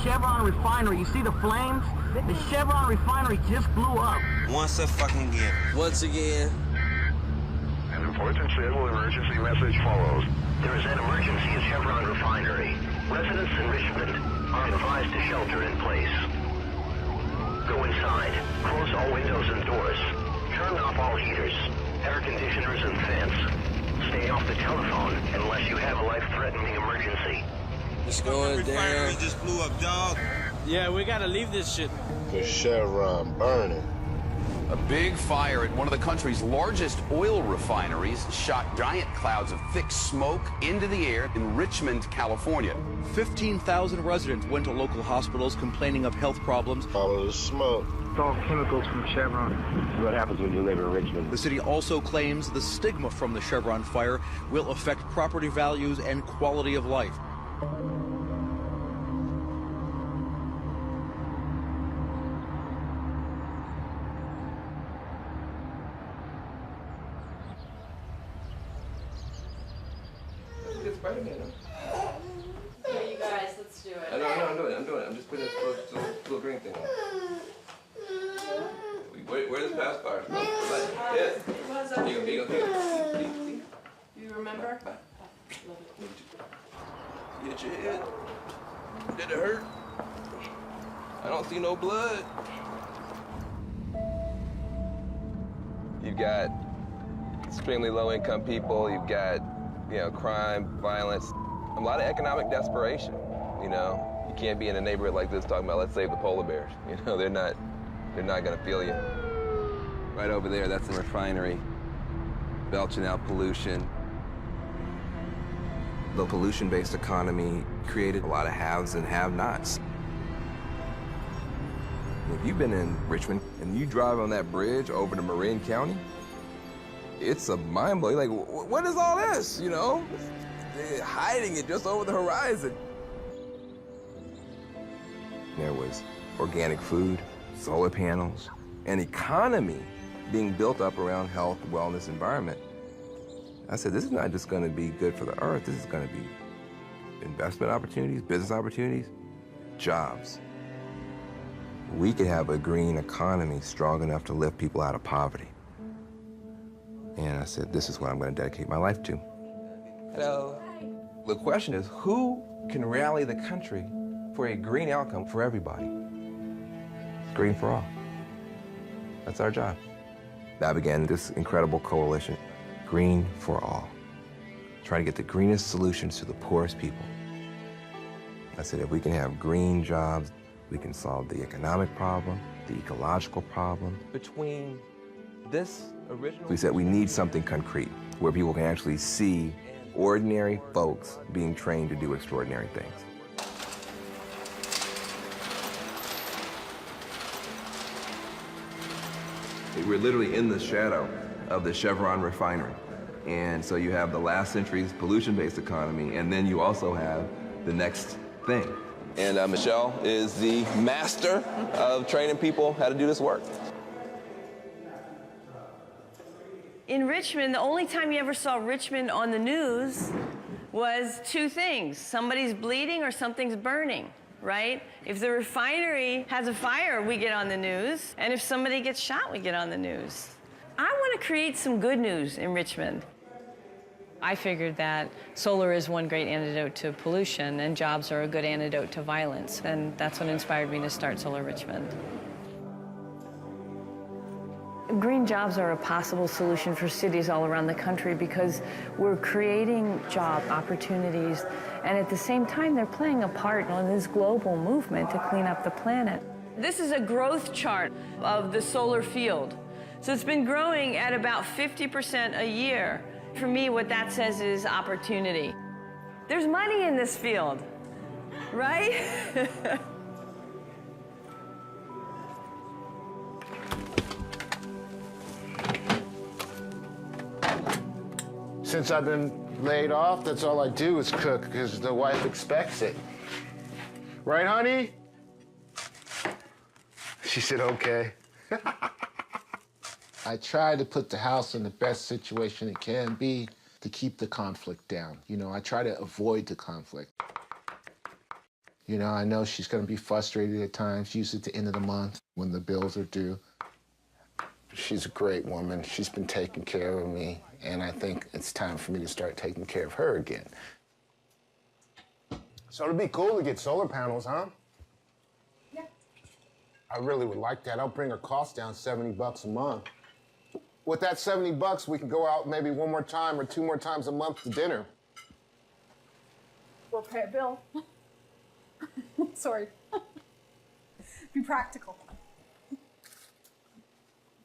Chevron refinery. You see the flames? The Chevron refinery just blew up. Once again. Once again. An important civil emergency message follows. There is an emergency at Chevron refinery. Residents in Richmond are advised to shelter in place. Go inside. Close all windows and doors. Turn off all heaters, air conditioners, and fans. Stay off the telephone unless you have a life-threatening emergency. It's going down. We just blew up, dog. Yeah, we gotta leave this shit. The Chevron burning. A big fire at one of the country's largest oil refineries shot giant clouds of thick smoke into the air in Richmond, California. 15,000 residents went to local hospitals complaining of health problems. All of the smoke. It's all chemicals from Chevron. This is what happens when you live in Richmond. The city also claims the stigma from the Chevron fire will affect property values and quality of life. Here, you guys, let's do it. I'm doing it. I'm just putting this little green thing on. Where's the pacifier? Yeah. Here you go. You remember? You hit your head. Did it hurt? I don't see no blood. You've got extremely low-income people. You've got, crime, violence, a lot of economic desperation. You can't be in a neighborhood like this talking about let's save the polar bears. They're not gonna feel you. Right over there, that's the refinery, belching out pollution. The pollution-based economy created a lot of haves and have-nots. If you've been in Richmond and you drive on that bridge over to Marin County, it's a mind-blowing. Like, what is all this, They're hiding it just over the horizon. There was organic food, solar panels, an economy being built up around health, wellness, environment. I said, this is not just going to be good for the earth. This is going to be investment opportunities, business opportunities, jobs. We could have a green economy strong enough to lift people out of poverty. And I said, this is what I'm going to dedicate my life to. Hello. The question is, who can rally the country for a green outcome for everybody? It's green for all. That's our job. I began this incredible coalition, Green for All, trying to get the greenest solutions to the poorest people. I said, if we can have green jobs, we can solve the economic problem, the ecological problem. Between this original... We said we need something concrete, where people can actually see ordinary folks being trained to do extraordinary things. We're literally in the shadow of the Chevron refinery. And so you have the last century's pollution-based economy, and then you also have the next thing. And Michelle is the master of training people how to do this work. In Richmond, the only time you ever saw Richmond on the news was two things. Somebody's bleeding or something's burning, right? If the refinery has a fire, we get on the news. And if somebody gets shot, we get on the news. I want to create some good news in Richmond. I figured that solar is one great antidote to pollution, and jobs are a good antidote to violence. And that's what inspired me to start Solar Richmond. Green jobs are a possible solution for cities all around the country because we're creating job opportunities, and at the same time, they're playing a part in this global movement to clean up the planet. This is a growth chart of the solar field. So it's been growing at about 50% a year. For me, what that says is opportunity. There's money in this field, right? Since I've been laid off, that's all I do is cook because the wife expects it. Right, honey? She said, okay. I try to put the house in the best situation it can be to keep the conflict down. I try to avoid the conflict. You know, I know she's going to be frustrated at times, usually at the end of the month when the bills are due. She's a great woman. She's been taking care of me, and I think it's time for me to start taking care of her again. So it'd be cool to get solar panels, huh? Yeah. I really would like that. I'll bring her cost down $70 a month. With that $70, we can go out maybe one more time or 2 more times a month to dinner. We'll pay a bill. Sorry. Be practical.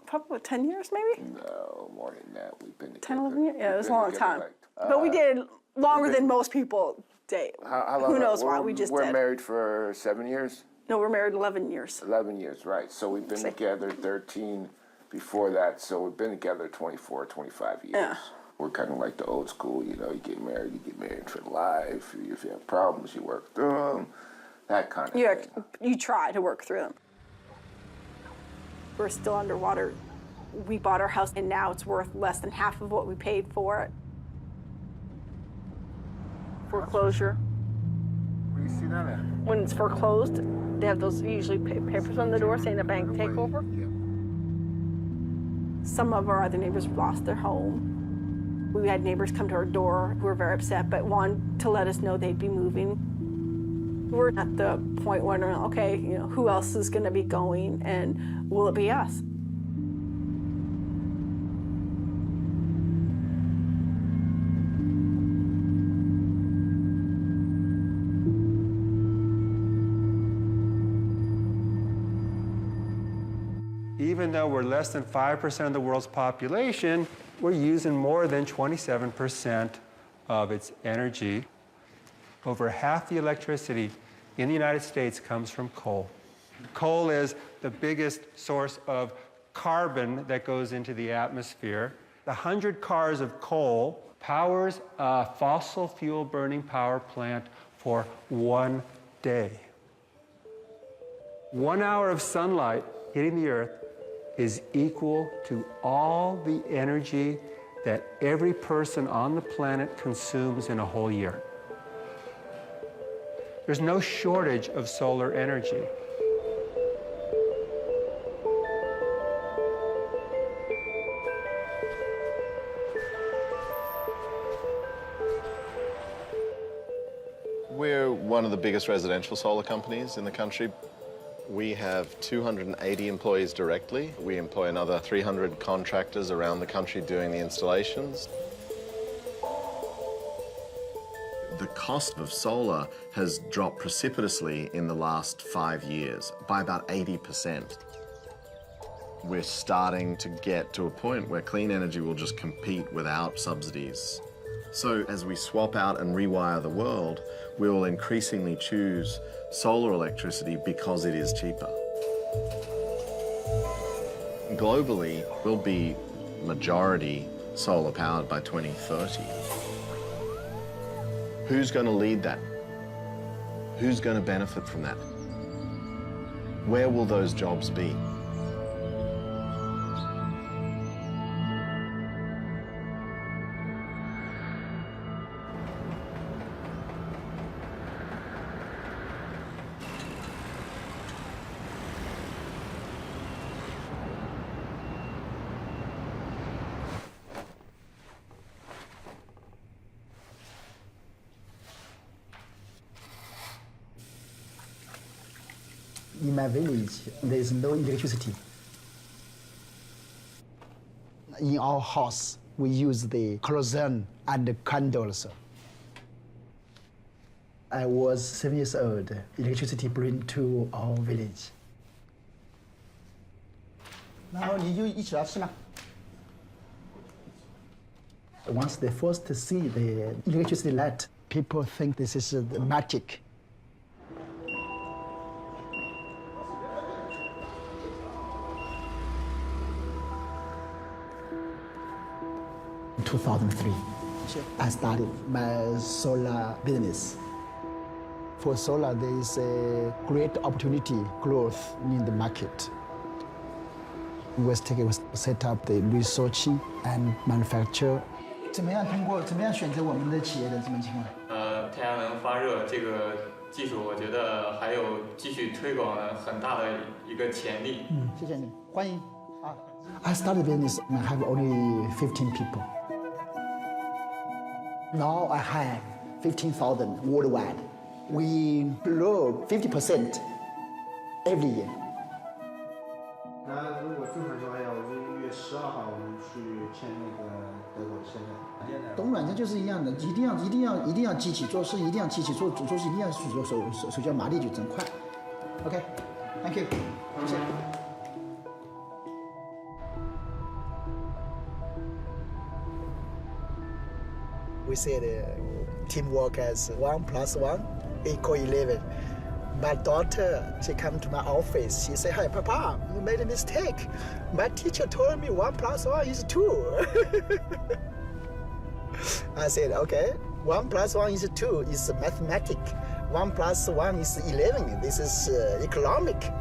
Probably 10 years, maybe? No, more than that. We've been together. 10, 11 years? Yeah, it was a long time. But we did longer than most people date. How long? Who knows why? We just We're did. married for 7 years? No, we're married 11 years. 11 years, right. So we've been together 13 before that. So we've been together 24, 25 years. Yeah. We're kind of like the old school, you know, you get married for life. If you have problems, you work through them, that kind of thing. You try to work through them. We're still underwater. We bought our house, and now it's worth less than half of what we paid for it. Foreclosure. Where do you see that at? When it's foreclosed, they have those usually papers on the door saying a bank takeover. Yeah. Some of our other neighbors lost their home. We had neighbors come to our door who were very upset, but wanted to let us know they'd be moving. We're at the point where, okay, you know, who else is going to be going, and will it be us? Even though we're less than 5% of the world's population, we're using more than 27% of its energy. Over half the electricity in the United States comes from coal. Coal is the biggest source of carbon that goes into the atmosphere. 100 cars of coal powers a fossil fuel burning power plant for 1 day. 1 hour of sunlight hitting the earth is equal to all the energy that every person on the planet consumes in a whole year. There's no shortage of solar energy. We're one of the biggest residential solar companies in the country. We have 280 employees directly. We employ another 300 contractors around the country doing the installations. The cost of solar has dropped precipitously in the last 5 years by about 80%. We're starting to get to a point where clean energy will just compete without subsidies. So as we swap out and rewire the world, we will increasingly choose solar electricity because it is cheaper. Globally, we'll be majority solar powered by 2030. Who's going to lead that? Who's going to benefit from that? Where will those jobs be? In my village, there is no electricity. In our house, we use the kerosene and the candles. I was 7 years old. Electricity brought to our village. 然后你就一起来吃嘛。Once they first see the electricity light, people think this is the magic. In 2003, I started my solar business. For solar, there is a great opportunity growth in the market. Westtech was set up the research and manufacture. 怎么样选择我们的企业的这么情况？太阳能发热这个技术，我觉得还有继续推广很大的一个潜力。谢谢你，欢迎啊。I started business. I have only 15 people. Now I have 15,000 worldwide. We grow 50% every year. 那如果正常情况下，我是1月12号我们去签那个德国的签证。懂软件就是一样的，一定要机器做事，一定要机器做事，一定要手脚麻利就真快。OK，Thank you，谢谢。We said teamwork as 1 + 1 = 11. My daughter, she come to my office. She said, "Hey, Papa, you made a mistake. My teacher told me 1 + 1 is 2." I said, "Okay, 1 + 1 is 2. It's mathematics. 1 + 1 is 11. This is economic."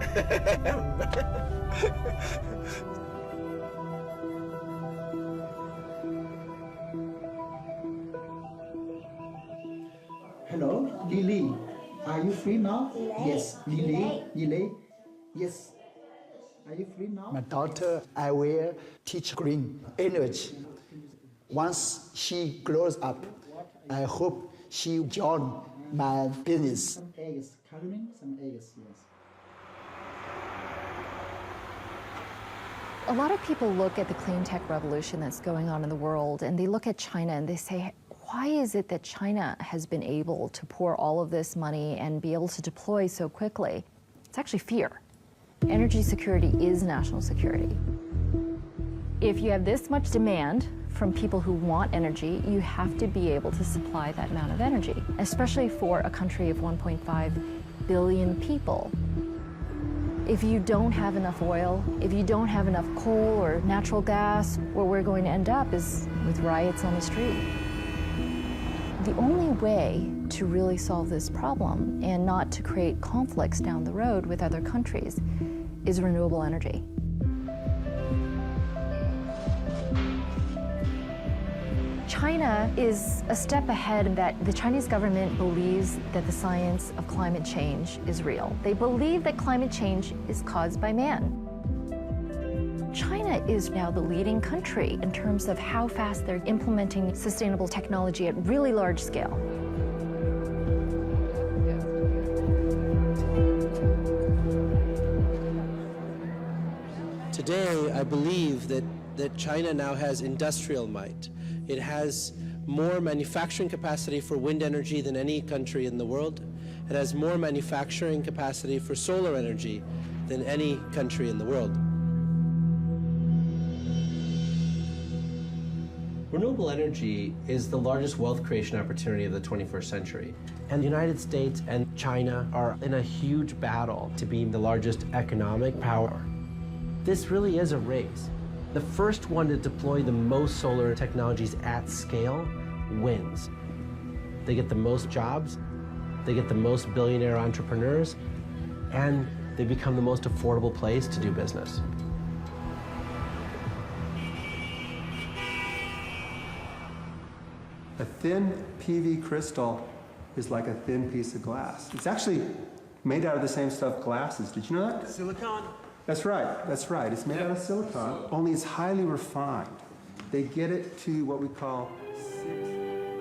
Hello, Lily. Are you free now? Yes, Lily. Yes. Are you free now? My daughter, I will teach green energy. Once she grows up, I hope she join my business. Some eggs, coloring, some eggs, yes. A lot of people look at the clean tech revolution that's going on in the world, and they look at China and they say, why is it that China has been able to pour all of this money and be able to deploy so quickly? It's actually fear. Energy security is national security. If you have this much demand from people who want energy, you have to be able to supply that amount of energy, especially for a country of 1.5 billion people. If you don't have enough oil, if you don't have enough coal or natural gas, where we're going to end up is with riots on the street. The only way to really solve this problem and not to create conflicts down the road with other countries is renewable energy. China is a step ahead in that the Chinese government believes that the science of climate change is real. They believe that climate change is caused by man. China is now the leading country in terms of how fast they're implementing sustainable technology at really large scale. Today, I believe that China now has industrial might. It has more manufacturing capacity for wind energy than any country in the world. It has more manufacturing capacity for solar energy than any country in the world. Renewable energy is the largest wealth creation opportunity of the 21st century. And the United States and China are in a huge battle to be the largest economic power. This really is a race. The first one to deploy the most solar technologies at scale wins. They get the most jobs, they get the most billionaire entrepreneurs, and they become the most affordable place to do business. A thin PV crystal is like a thin piece of glass. It's actually made out of the same stuff glass is. Did you know that? Silicon. That's right, that's right. It's made out of silicon, only it's highly refined. They get it to what we call...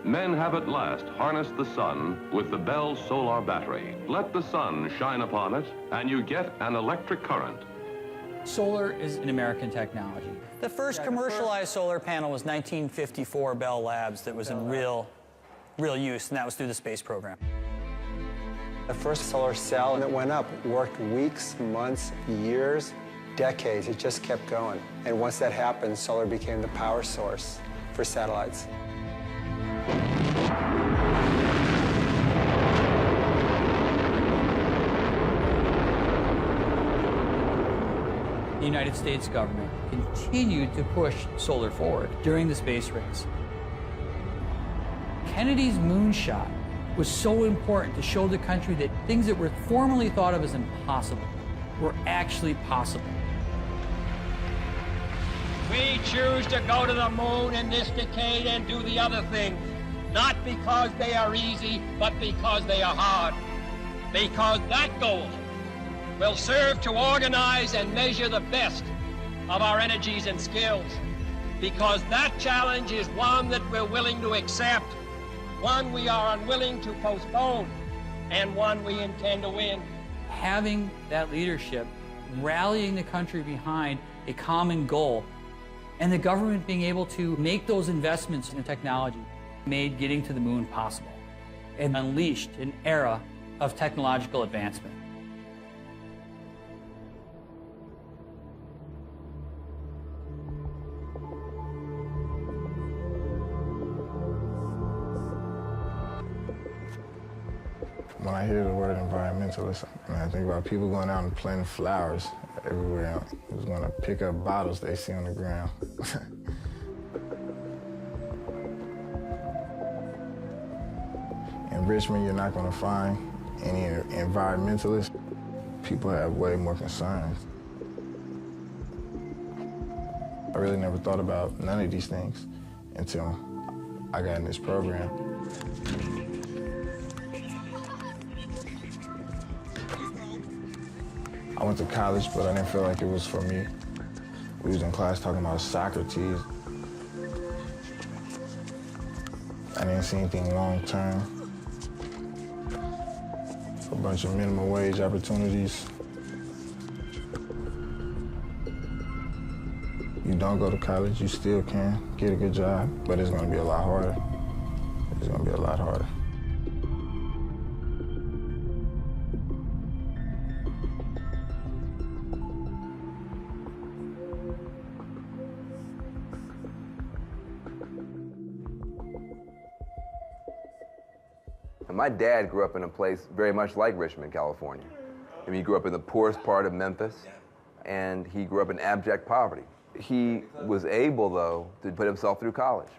Men have at last harnessed the sun with the Bell solar battery. Let the sun shine upon it, and you get an electric current. Solar is an American technology. The first commercialized solar panel was 1954 Bell Labs that was in real use, and that was through the space program. The first solar cell that went up worked weeks, months, years, decades. It just kept going. And once that happened, solar became the power source for satellites. The United States government continued to push solar forward during the space race. Kennedy's moonshot was so important to show the country that things that were formerly thought of as impossible were actually possible. We choose to go to the moon in this decade and do the other things, not because they are easy, but because they are hard. because that goal will serve to organize and measure the best of our energies and skills, because that challenge is one that we're willing to accept, one we are unwilling to postpone, and one we intend to win. Having that leadership, rallying the country behind a common goal, and the government being able to make those investments in technology made getting to the moon possible and unleashed an era of technological advancement. When I hear the word environmentalist, and I think about people going out and planting flowers everywhere, who's going to pick up bottles they see on the ground. In Richmond, you're not going to find any environmentalists. People have way more concerns. I really never thought about none of these things until I got in this program. I went to college, but I didn't feel like it was for me. We was in class talking about Socrates. I didn't see anything long-term. A bunch of minimum wage opportunities. You don't go to college, you still can get a good job, but it's gonna be a lot harder. It's gonna be a lot harder. My dad grew up in a place very much like Richmond, California. I mean, he grew up in the poorest part of Memphis, and he grew up in abject poverty. He was able, though, to put himself through college.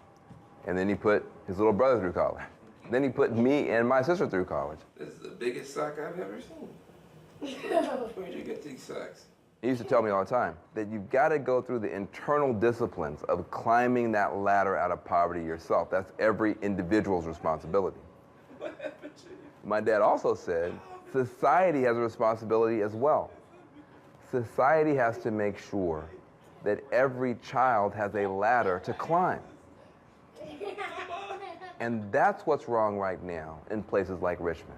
And then he put his little brother through college. Then he put me and my sister through college. This is the biggest sock I've ever seen. Where'd you get these socks? He used to tell me all the time that you've got to go through the internal disciplines of climbing that ladder out of poverty yourself. That's every individual's responsibility. What happened to you? My dad also said society has a responsibility as well. Society has to make sure that every child has a ladder to climb. And that's what's wrong right now in places like Richmond.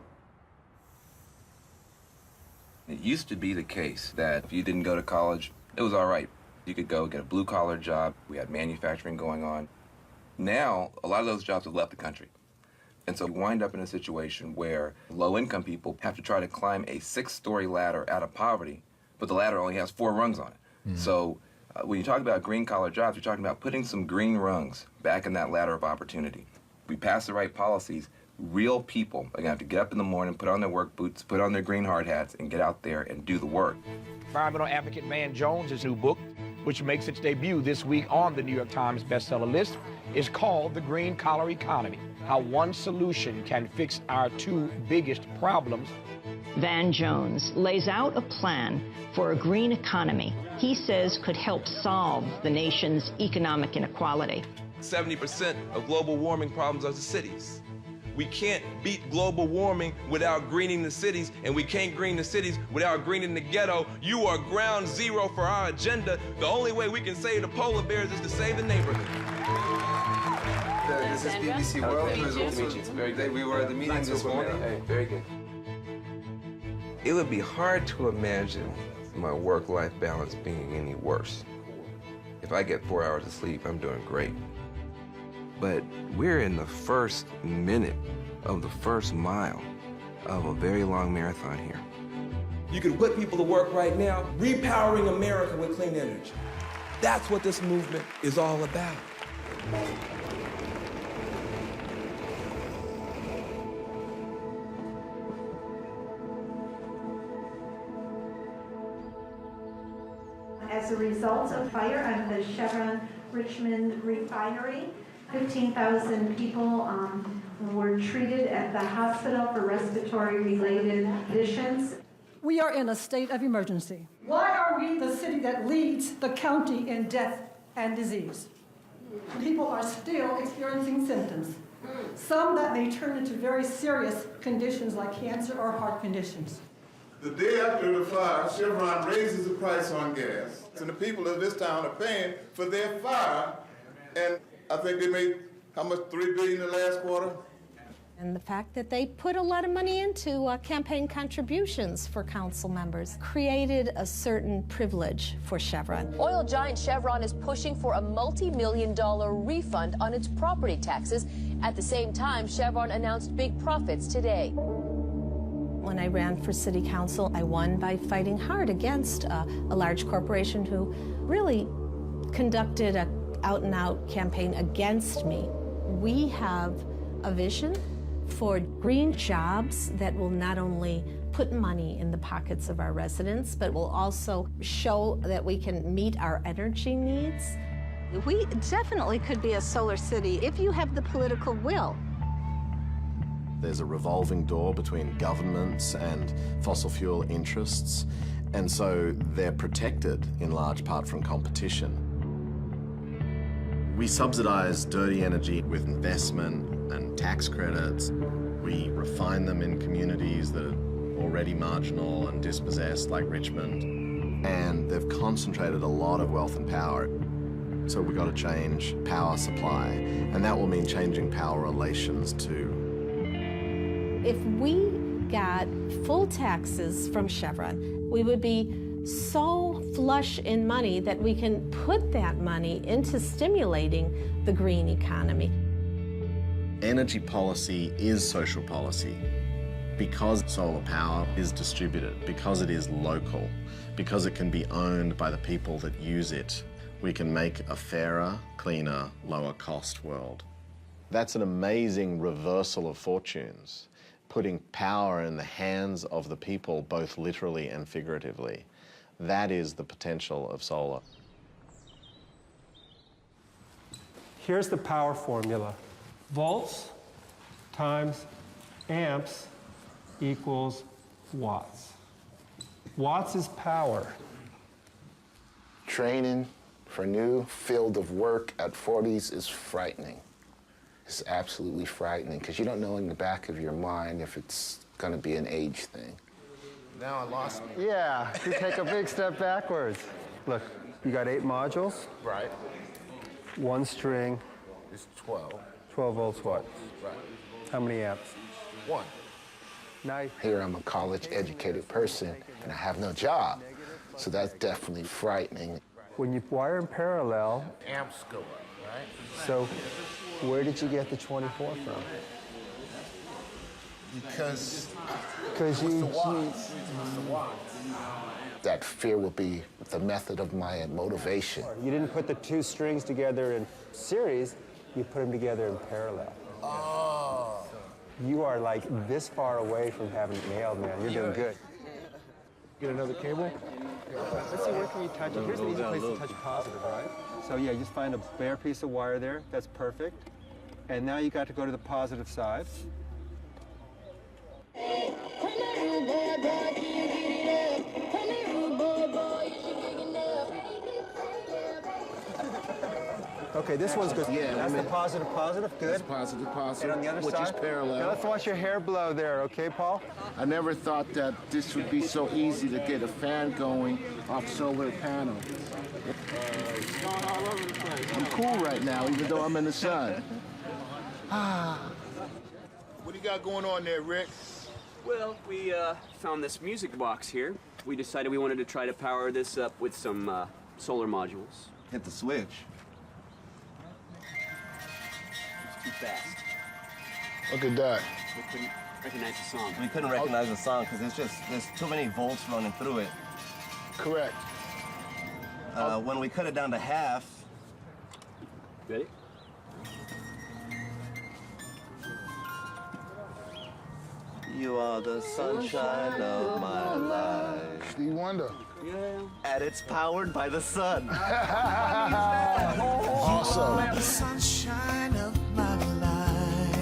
It used to be the case that if you didn't go to college, it was all right. You could go get a blue-collar job. We had manufacturing going on. Now, a lot of those jobs have left the country. And so we wind up in a situation where low-income people have to try to climb a 6-story ladder out of poverty, but the ladder only has 4 rungs on it. So when you talk about green-collar jobs, you're talking about putting some green rungs back in that ladder of opportunity. If we pass the right policies, real people are going to have to get up in the morning, put on their work boots, put on their green hard hats, and get out there and do the work. Environmental advocate Van Jones' new book, which makes its debut this week on the New York Times bestseller list, is called The Green Collar Economy: How One Solution Can Fix Our 2 Biggest Problems. Van Jones lays out a plan for a green economy he says could help solve the nation's economic inequality. 70% of global warming problems are the cities. We can't beat global warming without greening the cities, and we can't green the cities without greening the ghetto. You are ground zero for our agenda. The only way we can save the polar bears is to save the neighborhood. This is BBC World News. Very good. We were at the meeting this morning. Hey, very good. It would be hard to imagine my work-life balance being any worse. If I get 4 hours of sleep, I'm doing great. But we're in the first minute of the first mile of a very long marathon here. You could put people to work right now, repowering America with clean energy. That's what this movement is all about. As a result of fire at the Chevron Richmond refinery, 15,000 people were treated at the hospital for respiratory-related conditions. We are in a state of emergency. Why are we the city that leads the county in death and disease? People are still experiencing symptoms. some that may turn into very serious conditions like cancer or heart conditions. The day after the fire, Chevron raises the price on gas, and the people of this town are paying for their fire. And I think they made, how much, $3 billion in the last quarter? And the fact that they put a lot of money into campaign contributions for council members created a certain privilege for Chevron. Oil giant Chevron is pushing for a multi-million-dollar refund on its property taxes. At the same time, Chevron announced big profits today. When I ran for city council, I won by fighting hard against a large corporation who really conducted an out-and-out campaign against me. We have a vision for green jobs that will not only put money in the pockets of our residents, but will also show that we can meet our energy needs. We definitely could be a solar city if you have the political will. There's a revolving door between governments and fossil fuel interests, and so they're protected in large part from competition. We subsidize dirty energy with investment and tax credits. We refine them in communities that are already marginal and dispossessed, like Richmond. And they've concentrated a lot of wealth and power. So we've got to change power supply, and that will mean changing power relations too. If we got full taxes from Chevron, we would be so flush in money that we can put that money into stimulating the green economy. Energy policy is social policy because solar power is distributed, because it is local, because it can be owned by the people that use it. We can make a fairer, cleaner, lower cost world. That's an amazing reversal of fortunes, putting power in the hands of the people, both literally and figuratively. That is the potential of solar. Here's the power formula. Volts times amps equals watts. Watts is power. Training for a new field of work at 40s is frightening. It's absolutely frightening because you don't know in the back of your mind if it's going to be an age thing. Now I lost me. Yeah, you take a big step backwards. Look, you got 8 modules. Right. 1 string. It's 12. 12 volts what? Right. How many amps? 1. Now, here I'm a college-educated person, and I have no job. So that's definitely frightening. When you wire in parallel, Amps go up, right? so where did you get the 24 from? Because you... That fear will be the method of my motivation. You didn't put the 2 strings together in series, you put them together in parallel. Oh. You are like this far away from having it nailed, man. You're doing good. Get another cable? Let's see, where can you touch it? Here's an easy place to touch positive, right? So yeah, just find a bare piece of wire there. That's perfect. And now you got to go to the positive side. Okay, this one's good. Yeah, that's the positive, good. That's positive. And on the other which side? is parallel. Now let's watch your hair blow there, okay, Paul? I never thought that this would be so easy to get a fan going off solar panels. I'm cool right now, even though I'm in the sun. What do you got going on there, Rick? Well, we found this music box here. We decided we wanted to try to power this up with some solar modules. Hit the switch. Too fast. Look at that. We couldn't recognize the song. We couldn't recognize the song because there's too many volts running through it. Correct. When we cut it down to half. Ready? You are the sunshine of my life. Stevie Wonder. Yeah. And it's powered by the sun. Awesome. The sunshine of my life.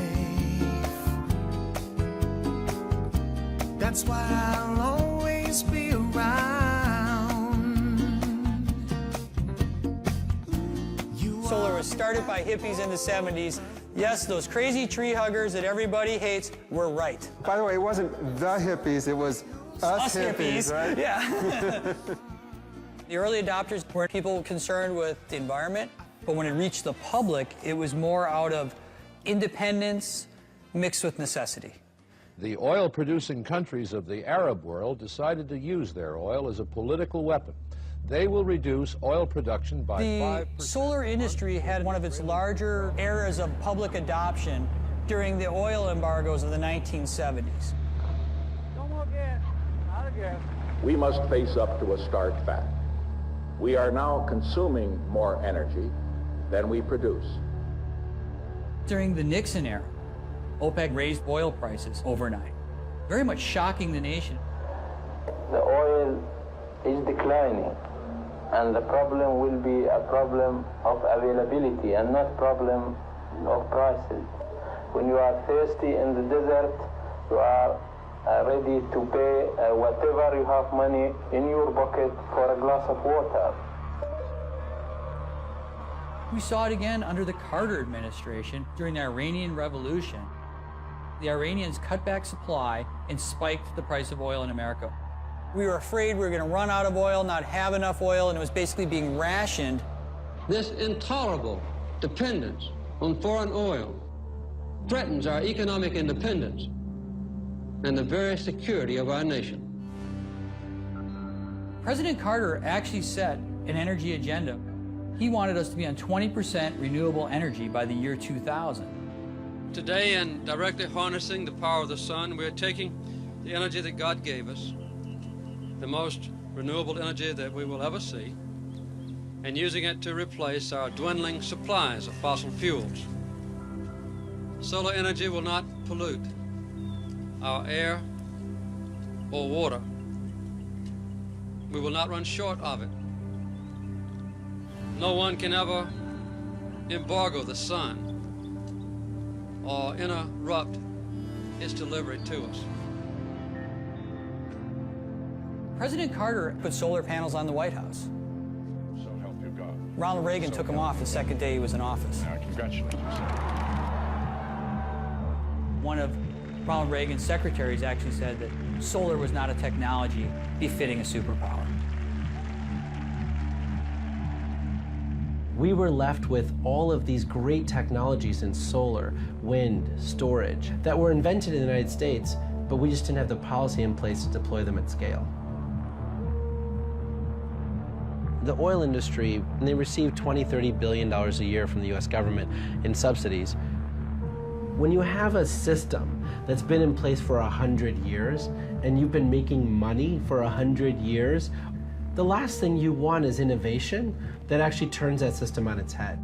That's why I'll always be around. Solar was started by hippies in the 70s. Yes, those crazy tree huggers that everybody hates were right. By the way, it wasn't the hippies, it was us hippies, right? Yeah. The early adopters were people concerned with the environment, but when it reached the public, it was more out of independence mixed with necessity. The oil-producing countries of the Arab world decided to use their oil as a political weapon. They will reduce oil production by 5%. The solar industry had one of its larger eras of public adoption during the oil embargoes of the 1970s. We must face up to a stark fact. We are now consuming more energy than we produce. During the Nixon era, OPEC raised oil prices overnight, very much shocking the nation. The oil is declining, and the problem will be a problem of availability and not problem of prices. When you are thirsty in the desert, you are ready to pay whatever you have money in your pocket for a glass of water. We saw it again under the Carter administration during the Iranian Revolution. The Iranians cut back supply and spiked the price of oil in America. We were afraid we were going to run out of oil, not have enough oil, and it was basically being rationed. This intolerable dependence on foreign oil threatens our economic independence and the very security of our nation. President Carter actually set an energy agenda. He wanted us to be on 20% renewable energy by the year 2000. Today, in directly harnessing the power of the sun, we're taking the energy that God gave us, the most renewable energy that we will ever see, and using it to replace our dwindling supplies of fossil fuels. Solar energy will not pollute our air or water. We will not run short of it. No one can ever embargo the sun or interrupt its delivery to us. President Carter put solar panels on the White House. So help you God. Ronald Reagan took them off the second day he was in office. Congratulations. One of Ronald Reagan's secretaries actually said that solar was not a technology befitting a superpower. We were left with all of these great technologies in solar, wind, storage, that were invented in the United States, but we just didn't have the policy in place to deploy them at scale. The oil industry, they receive $20–30 billion a year from the US government in subsidies. When you have a system that's been in place for 100 years, and you've been making money for 100 years, the last thing you want is innovation that actually turns that system on its head.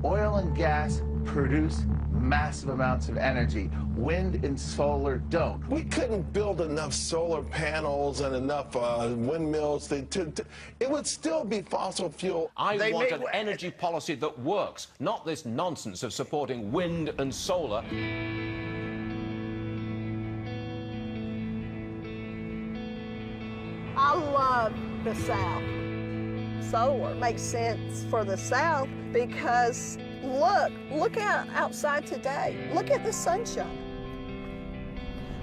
Oil and gas produce massive amounts of energy. Wind and solar don't. We couldn't build enough solar panels and enough windmills. It would still be fossil fuel. I want an energy policy that works, not this nonsense of supporting wind and solar. I love the South. Solar makes sense for the South because look out outside today. Look at the sunshine.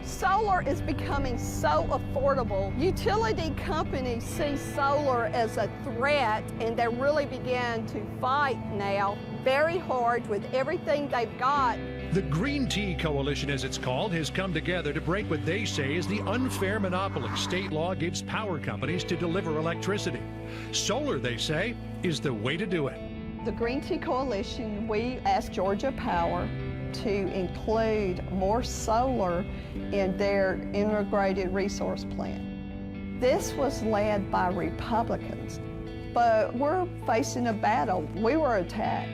Solar is becoming so affordable. Utility companies see solar as a threat, and they really began to fight now very hard with everything they've got. The Green Tea Coalition, as it's called, has come together to break what they say is the unfair monopoly state law gives power companies to deliver electricity. Solar, they say, is the way to do it. The Green Tea Coalition, we asked Georgia Power to include more solar in their integrated resource plan. This was led by Republicans, but we're facing a battle. We were attacked.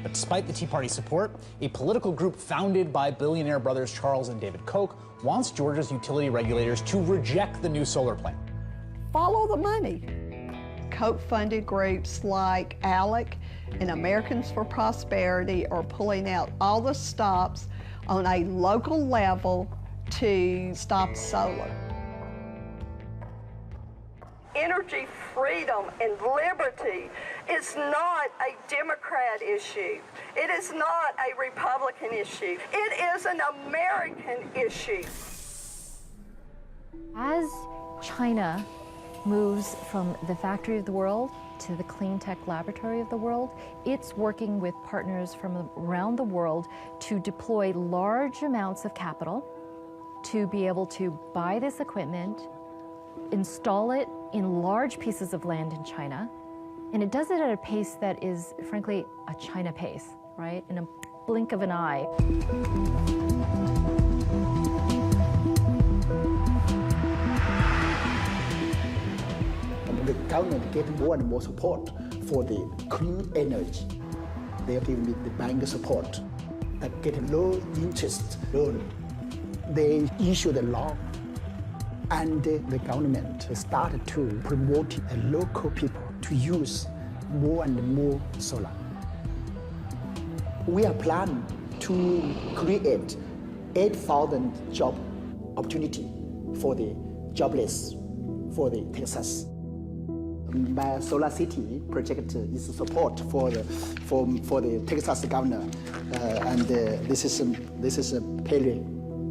But despite the Tea Party's support, a political group founded by billionaire brothers Charles and David Koch wants Georgia's utility regulators to reject the new solar plan. Follow the money. Koch-funded groups like ALEC and Americans for Prosperity are pulling out all the stops on a local level to stop solar. energy freedom and liberty is not a Democrat issue. It is not a Republican issue. It is an American issue. As China moves from the factory of the world to the clean tech laboratory of the world, it's working with partners from around the world to deploy large amounts of capital to be able to buy this equipment, install it in large pieces of land in China, and it does it at a pace that is, frankly, a China pace, right? In a blink of an eye. The government get more and more support for the clean energy. They give me the bank support. I get low interest loan. They issue the law, and the government started to promote local people to use more and more solar. We are planning to create 8,000 job opportunity for the jobless for the Texas. My Solar City project is support for the Texas governor, and this is Perry,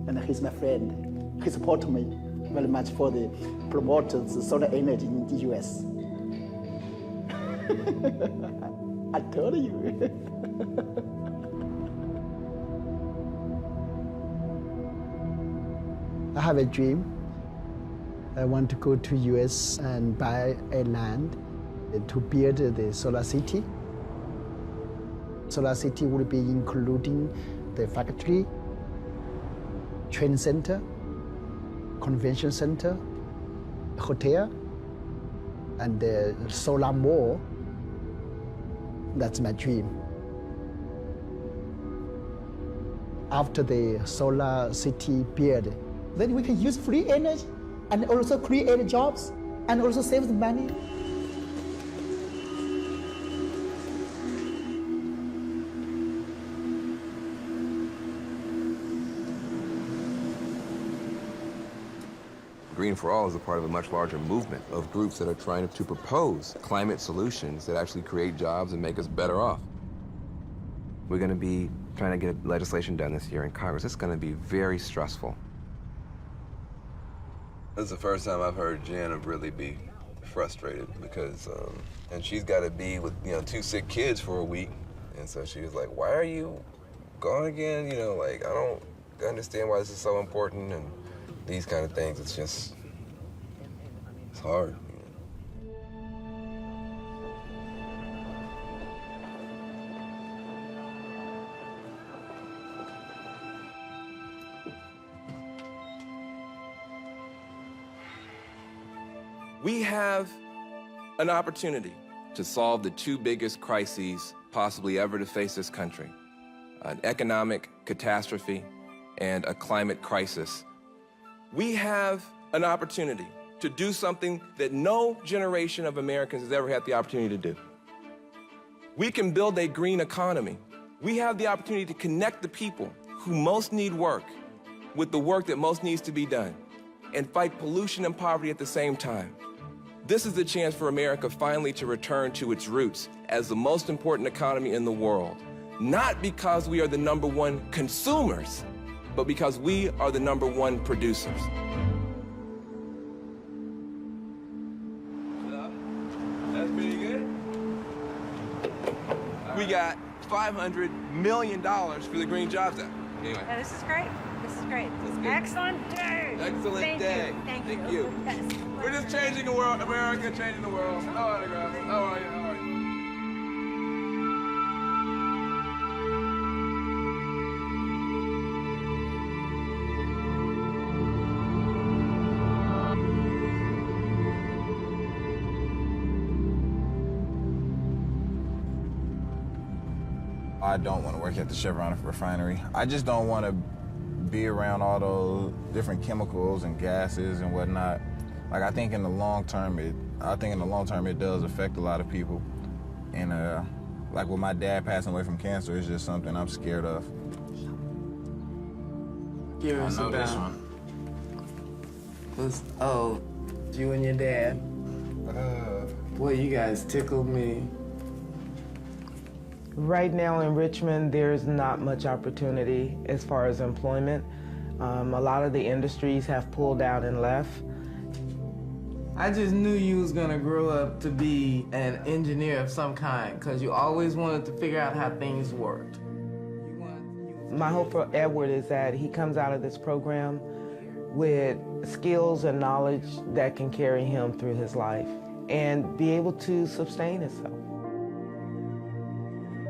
and he's my friend. He supported me very much for the promote the solar energy in the U.S. I told you. I have a dream. I want to go to US and buy a land to build the solar city. Solar city will be including the factory, training center, convention center, hotel, and the solar mall. That's my dream. After the solar city build, then we can use free energy and also create jobs and also save the money. Green for All is a part of a much larger movement of groups that are trying to propose climate solutions that actually create jobs and make us better off. We're going to be trying to get legislation done this year in Congress. It's going to be very stressful. This is the first time I've heard Jen really be frustrated because, and she's got to be with, 2 sick kids for a week. And so she was like, why are you gone again? I don't understand why this is so important and these kind of things. It's hard. We have an opportunity to solve the 2 biggest crises possibly ever to face this country, an economic catastrophe and a climate crisis. We have an opportunity to do something that no generation of Americans has ever had the opportunity to do. We can build a green economy. We have the opportunity to connect the people who most need work with the work that most needs to be done and fight pollution and poverty at the same time. This is the chance for America finally to return to its roots as the most important economy in the world, not because we are the #1 consumers, but because we are the #1 producers. That's pretty good. We got $500 million for the Green Jobs Act. Anyway. Yeah, this is great. This is great. Excellent day. Excellent day. Thank you. Yes. We're just changing the world. America changing the world. No autographs. How are you? How are you? I don't want to work at the Chevron refinery. I just don't want to be around all those different chemicals and gases and whatnot. I think in the long term, it does affect a lot of people. And with my dad passing away from cancer, it's just something I'm scared of. Give us I know a this down. one. You and your dad. Boy, you guys tickled me. Right now in Richmond, there's not much opportunity as far as employment. A lot of the industries have pulled out and left. I just knew you was gonna grow up to be an engineer of some kind, because you always wanted to figure out how things worked. My hope for Edward is that he comes out of this program with skills and knowledge that can carry him through his life and be able to sustain himself.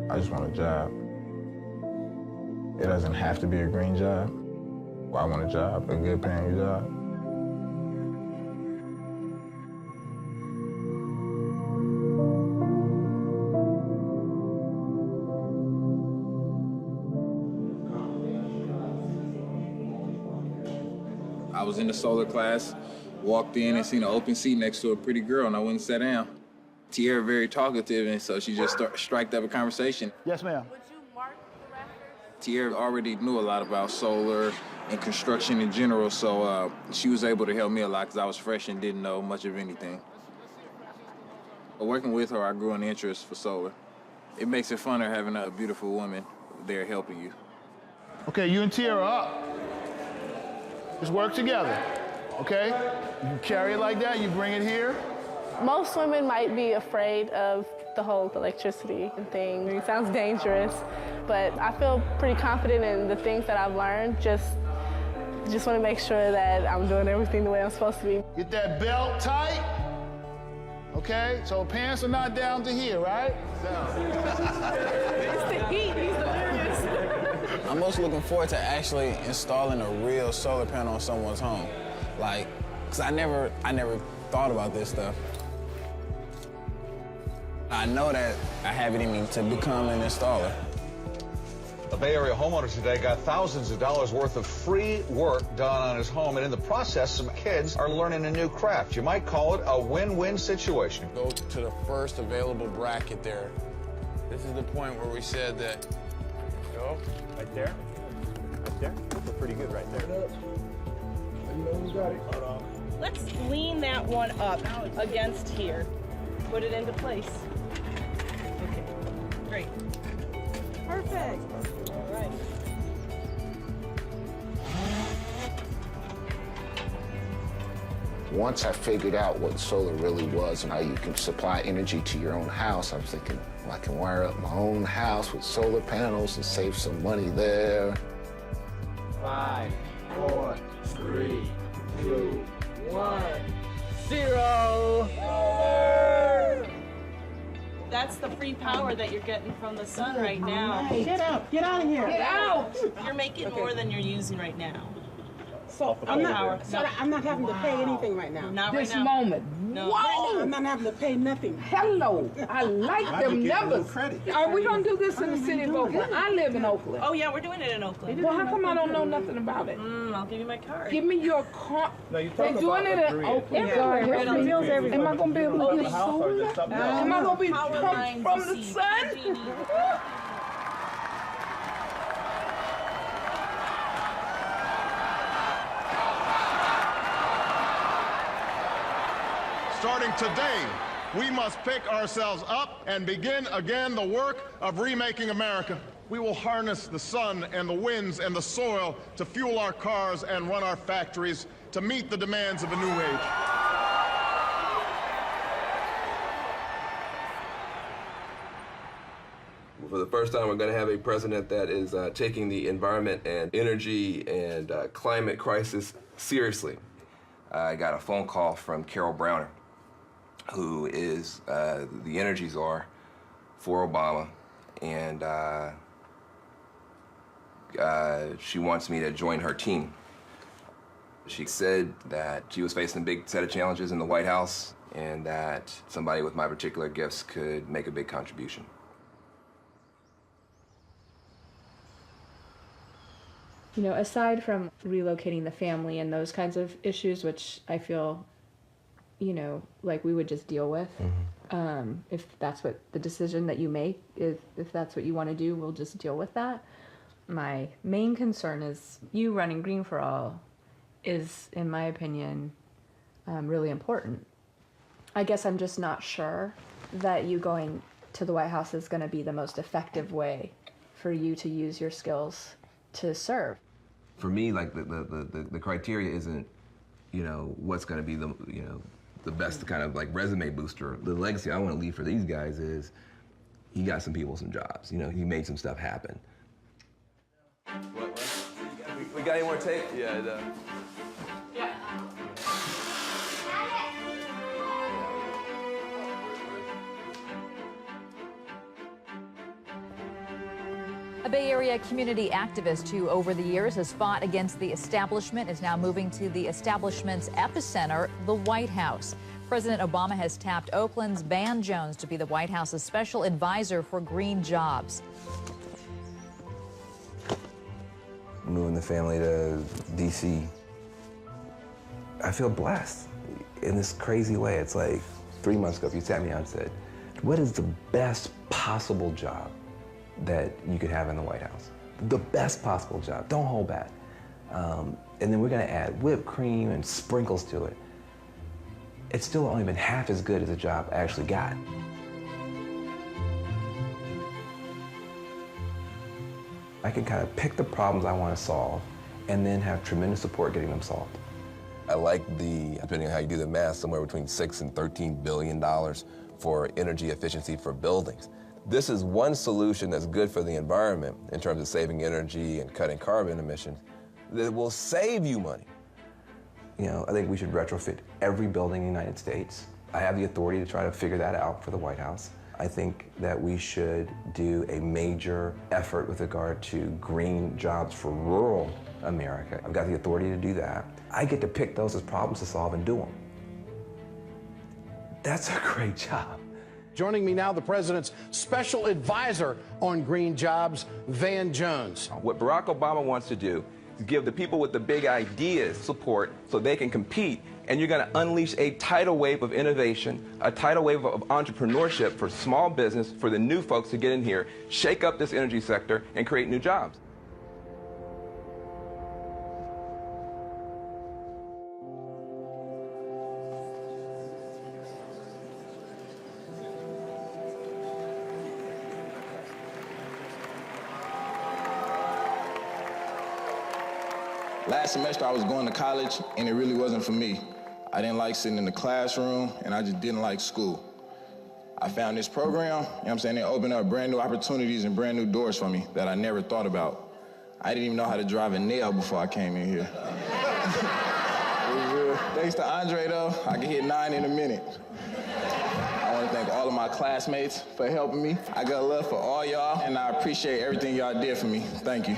I just want a job. It doesn't have to be a green job. I want a job, a good paying job. I was in the solar class, walked in and seen an open seat next to a pretty girl, and I went and sat down. Tierra very talkative, and so she just striked up a conversation. Yes, ma'am. Tierra already knew a lot about solar and construction in general, so she was able to help me a lot because I was fresh and didn't know much of anything. But working with her, I grew an interest for solar. It makes it funner having a beautiful woman there helping you. Okay, you and Tierra up. Just work together, okay? You carry it like that, you bring it here. Most women might be afraid of the whole electricity thing. It sounds dangerous, but I feel pretty confident in the things that I've learned. Just want to make sure that I'm doing everything the way I'm supposed to be. Get that belt tight, okay? So pants are not down to here, right? It's the heat, he's delirious. I'm most looking forward to actually installing a real solar panel on someone's home. Like, cause I never thought about this stuff. I know that I have it in me to become an installer. A Bay Area homeowner today got thousands of dollars worth of free work done on his home, and in the process, some kids are learning a new craft. You might call it a win-win situation. Go to the first available bracket there. This is the point where we said that. Go, right there. Right there. We're pretty good right there. Let's lean that one up against here. Put it into place. Okay, great. Perfect. All right. Once I figured out what solar really was and how you can supply energy to your own house, I was thinking, well, I can wire up my own house with solar panels and save some money there. 5, 4, 3, 2, 1, 0. That's the free power that you're getting from the sun right now. Get out! Get out of here! Get out! You're making more than you're using right now. So I'm not having to pay anything right now. Not this right now. moment. No. Whoa! Right now. I'm not having to pay nothing. Hello. I like them numbers. Are we going to do this in the city of Oakland? I live in Oakland. Oh, yeah, we're doing it in Oakland. Well, how come I don't know nothing about it? I'll give you my card. Give me your card. No, you're They're doing it in Oakland. Everywhere. Am I going to be able to get solar? Am I going to be Power pumped lines from you the see. sun? Starting today, we must pick ourselves up and begin again the work of remaking America. We will harness the sun and the winds and the soil to fuel our cars and run our factories to meet the demands of a new age. For the first time, we're going to have a president that is taking the environment and energy and climate crisis seriously. I got a phone call from Carol Browner, who is the energy czar for Obama, and she wants me to join her team. She said that she was facing a big set of challenges in the White House and that somebody with my particular gifts could make a big contribution. You know, aside from relocating the family and those kinds of issues, which I feel, you know, like we would just deal with, if that's what the decision that you make, if that's what you want to do, we'll just deal with that. My main concern is you running Green for All is, in my opinion, really important. I guess I'm just not sure that you going to the White House is going to be the most effective way for you to use your skills to serve. For me, like the criteria isn't, you know, what's going to be the, you know, the best kind of like resume booster. The legacy I want to leave for these guys is he got some people some jobs. You know, he made some stuff happen. We got any more tape? Yeah, I do. A Bay Area community activist who over the years has fought against the establishment is now moving to the establishment's epicenter, the White House. President Obama has tapped Oakland's Van Jones to be the White House's special advisor for green jobs. Moving the family to D.C., I feel blessed in this crazy way. It's like 3 months ago, if you sat me down and said, what is the best possible job that you could have in the White House? The best possible job, don't hold back. And then we're gonna add whipped cream and sprinkles to it. It's still only been half as good as the job I actually got. I can kind of pick the problems I want to solve and then have tremendous support getting them solved. I like the, depending on how you do the math, somewhere between $6 and $13 billion for energy efficiency for buildings. This is one solution that's good for the environment in terms of saving energy and cutting carbon emissions that will save you money. You know, I think we should retrofit every building in the United States. I have the authority to try to figure that out for the White House. I think that we should do a major effort with regard to green jobs for rural America. I've got the authority to do that. I get to pick those as problems to solve and do them. That's a great job. Joining me now, the president's special advisor on green jobs, Van Jones. What Barack Obama wants to do is give the people with the big ideas support so they can compete, and you're going to unleash a tidal wave of innovation, a tidal wave of entrepreneurship for small business, for the new folks to get in here, shake up this energy sector, and create new jobs. Last semester I was going to college and it really wasn't for me. I didn't like sitting in the classroom and I just didn't like school. I found this program, you know what I'm saying, it opened up brand new opportunities and brand new doors for me that I never thought about. I didn't even know how to drive a nail before I came in here. Thanks to Andre though, I can hit 9 in a minute. I want to thank all of my classmates for helping me. I got love for all y'all and I appreciate everything y'all did for me. Thank you.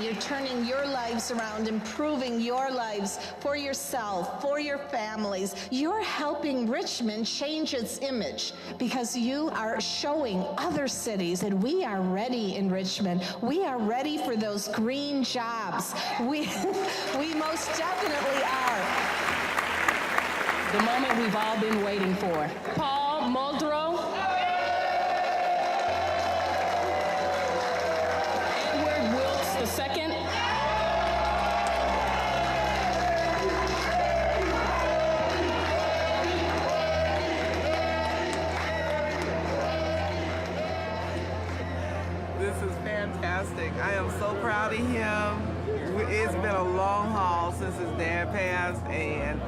You're turning your lives around, improving your lives for yourself, for your families. You're helping Richmond change its image because you are showing other cities that we are ready in Richmond. We are ready for those green jobs. We most definitely are. The moment we've all been waiting for. Paul Muldrow. Second. This is fantastic. I am so proud of him. It's been a long haul since his dad passed, and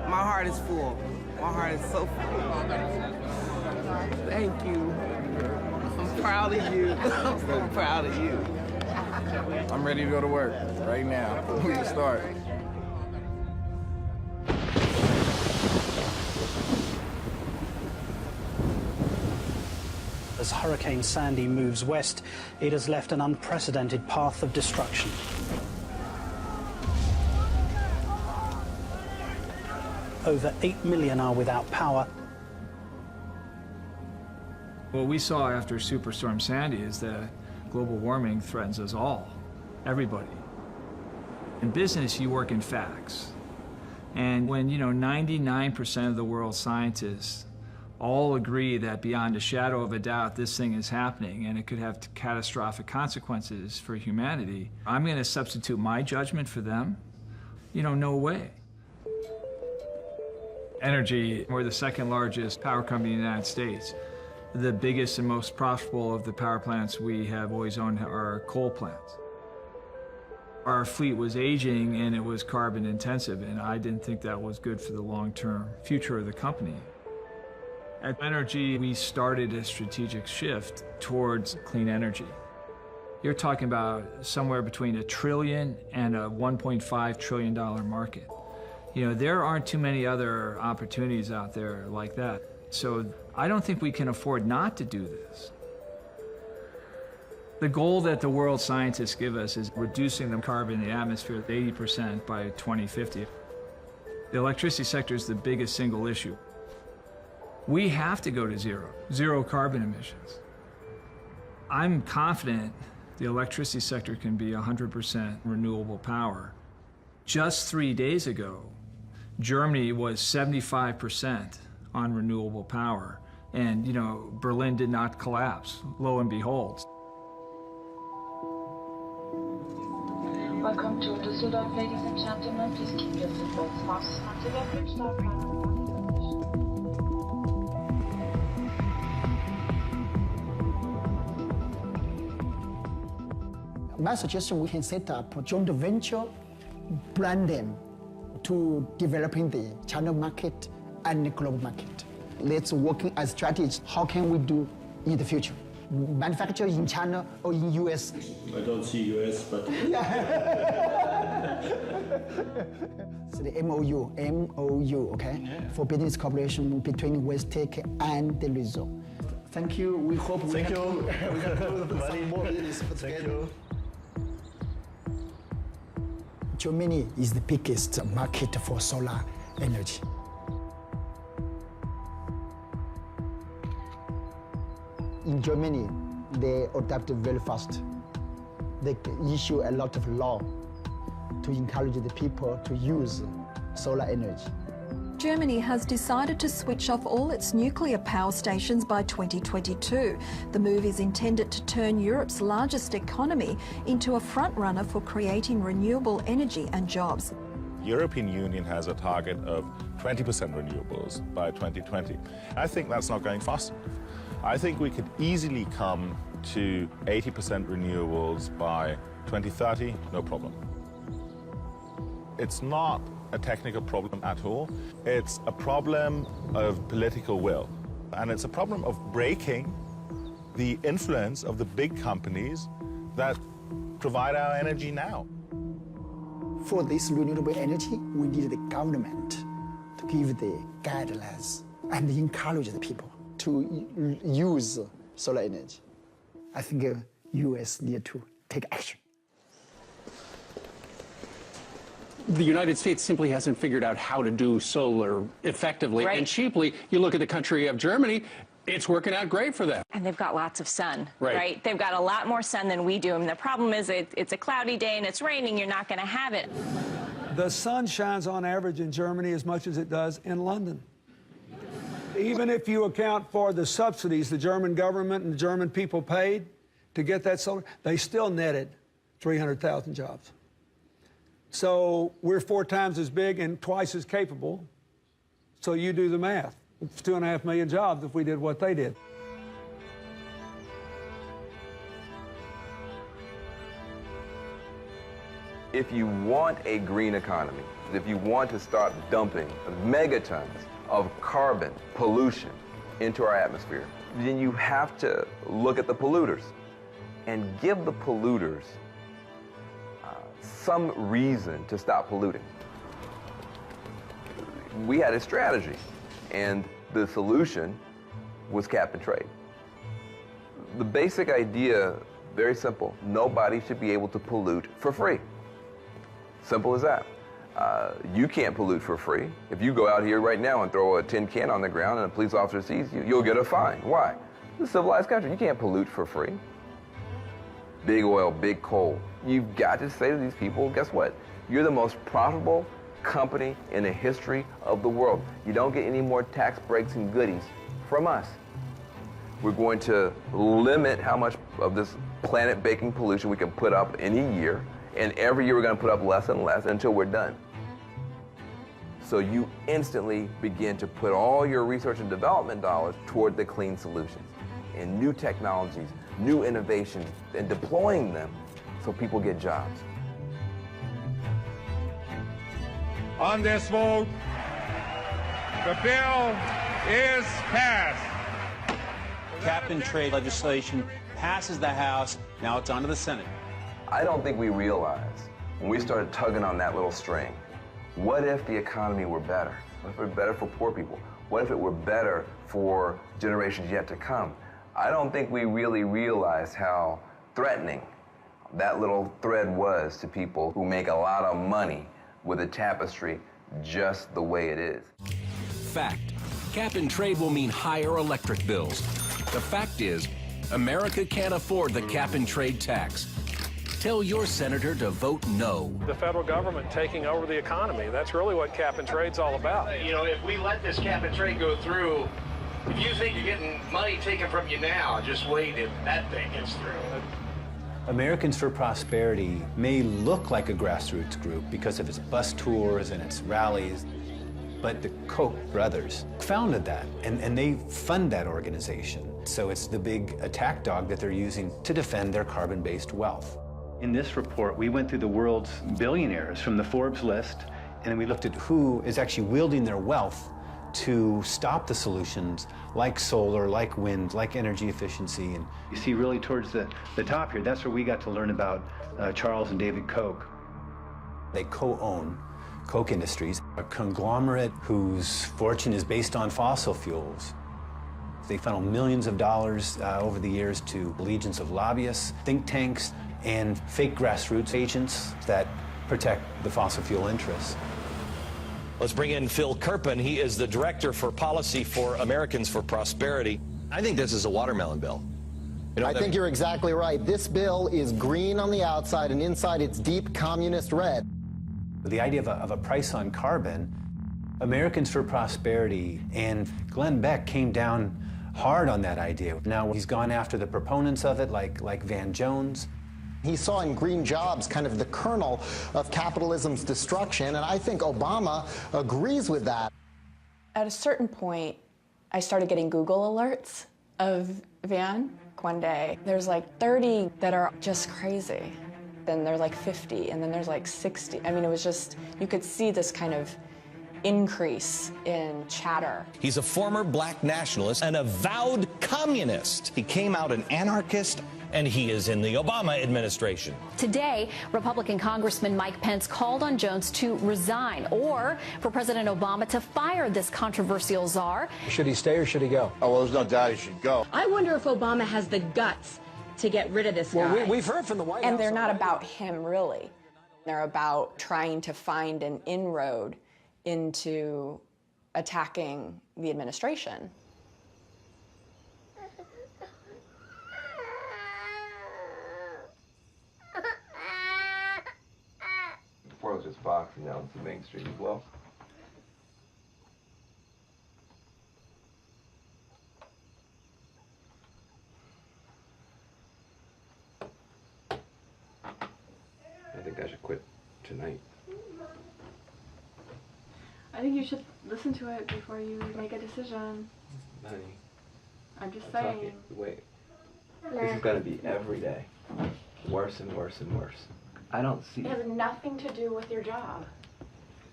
my heart is full. My heart is so full. Thank you. I'm proud of you. I'm so proud of you. I'm ready to go to work right now. We can start. As Hurricane Sandy moves west, it has left an unprecedented path of destruction. Over 8 million are without power. What we saw after Superstorm Sandy is that global warming threatens us all, everybody. In business, you work in facts. And when, 99% of the world's scientists all agree that beyond a shadow of a doubt, this thing is happening and it could have catastrophic consequences for humanity, I'm going to substitute my judgment for them? No way. Energy, we're the second largest power company in the United States. The biggest and most profitable of the power plants we have always owned are coal plants. Our fleet was aging and it was carbon intensive, and I didn't think that was good for the long-term future of the company. At Energy, we started a strategic shift towards clean energy. You're talking about somewhere between $1 trillion and a $1.5 trillion market. You know, there aren't too many other opportunities out there like that. So I don't think we can afford not to do this. The goal that the world scientists give us is reducing the carbon in the atmosphere 80% by 2050. The electricity sector is the biggest single issue. We have to go to zero carbon emissions. I'm confident the electricity sector can be 100% renewable power. Just 3 days ago, Germany was 75% on renewable power. And, you know, Berlin did not collapse, lo and behold. Welcome to Düsseldorf, ladies and gentlemen. Please keep your seatbelts fastened until you have reached our final destination. My suggestion, we can set up a joint venture, brand them to developing the China market and the global market. Let's work as strategies. How can we do in the future? Manufacture in China or in US? I don't see US, but... So the MOU, okay? Yeah. For business cooperation between Westtech and the Rizzo. Thank you. We hope we can do some more business together. Germany is the biggest market for solar energy. In Germany, they adapted very fast. They issue a lot of law to encourage the people to use solar energy. Germany has decided to switch off all its nuclear power stations by 2022. The move is intended to turn Europe's largest economy into a front-runner for creating renewable energy and jobs. The European Union has a target of 20% renewables by 2020. I think that's not going fast enough. I think we could easily come to 80% renewables by 2030, no problem. It's not a technical problem at all. It's a problem of political will. And it's a problem of breaking the influence of the big companies that provide our energy now. For this renewable energy, we need the government to give the guidelines and encourage the people to use solar energy. I think US need to take action. The United States simply hasn't figured out how to do solar effectively and cheaply. You look at the country of Germany, it's working out great for them. And they've got lots of sun, right? Right? They've got a lot more sun than we do. And the problem is it's a cloudy day and it's raining, you're not going to have it. The sun shines on average in Germany as much as it does in London. Even if you account for the subsidies the German government and the German people paid to get that solar, they still netted 300,000 jobs. So we're 4 times as big and twice as capable. So you do the math. It's 2.5 million jobs if we did what they did. If you want a green economy, if you want to start dumping megatons of carbon pollution into our atmosphere, then you have to look at the polluters and give the polluters some reason to stop polluting. We had a strategy, and the solution was cap and trade. The basic idea, very simple. Nobody should be able to pollute for free. Simple as that. You can't pollute for free. If you go out here right now and throw a tin can on the ground and a police officer sees you, you'll get a fine. Why? It's a civilized country. You can't pollute for free. Big oil, big coal. You've got to say to these people, guess what? You're the most profitable company in the history of the world. You don't get any more tax breaks and goodies from us. We're going to limit how much of this planet-baking pollution we can put up in a year, and every year we're going to put up less and less until we're done. So you instantly begin to put all your research and development dollars toward the clean solutions and new technologies, new innovations, and deploying them so people get jobs. On this vote, the bill is passed. Cap and trade legislation passes the House. Now it's on to the Senate. I don't think we realized when we started tugging on that little string, what if the economy were better? What if it were better for poor people? What if it were better for generations yet to come? I don't think we really realized how threatening that little thread was to people who make a lot of money with a tapestry just the way it is. Fact: cap and trade will mean higher electric bills. The fact is, America can't afford the cap and trade tax. Tell your senator to vote no. The federal government taking over the economy. That's really what cap and trade's all about. You know, if we let this cap and trade go through, if you think you're getting money taken from you now, just wait if that thing gets through. Americans for Prosperity may look like a grassroots group because of its bus tours and its rallies, but the Koch brothers founded that, and they fund that organization. So it's the big attack dog that they're using to defend their carbon-based wealth. In this report, we went through the world's billionaires from the Forbes list, and we looked at who is actually wielding their wealth to stop the solutions like solar, like wind, like energy efficiency. And you see really towards the top here, that's where we got to learn about Charles and David Koch. They co-own Koch Industries, a conglomerate whose fortune is based on fossil fuels. They funnel millions of dollars over the years to legions of lobbyists, think tanks, and fake grassroots agents that protect the fossil fuel interests. Let's bring in Phil Kerpen. He is the Director for Policy for Americans for Prosperity. I think this is a watermelon bill. You know, I think you're exactly right. This bill is green on the outside, and inside it's deep communist red. The idea of a price on carbon, Americans for Prosperity and Glenn Beck came down hard on that idea. Now he's gone after the proponents of it, like Van Jones. He saw in green jobs kind of the kernel of capitalism's destruction, and I think Obama agrees with that. At a certain point, I started getting Google alerts of Van. One day, there's like 30 that are just crazy. Then there's like 50, and then there's like 60. I mean, it was just, you could see this kind of increase in chatter. He's a former black nationalist, an avowed communist. He came out an anarchist, and he is in the Obama administration. Today, Republican Congressman Mike Pence called on Jones to resign or for President Obama to fire this controversial czar. Should he stay or should he go? Oh, well, there's no doubt he should go. I wonder if Obama has the guts to get rid of this guy. Well, we've heard from the White House. And they're not about him, really. They're about trying to find an inroad into attacking the administration. Before it was just Fox, and now it's the mainstream as well. I think I should quit tonight. I think you should listen to it before you make a decision. Honey, I'm just I'm saying. talking. Wait. This is going to be every day. Worse and worse and worse. I don't see... It has nothing to do with your job.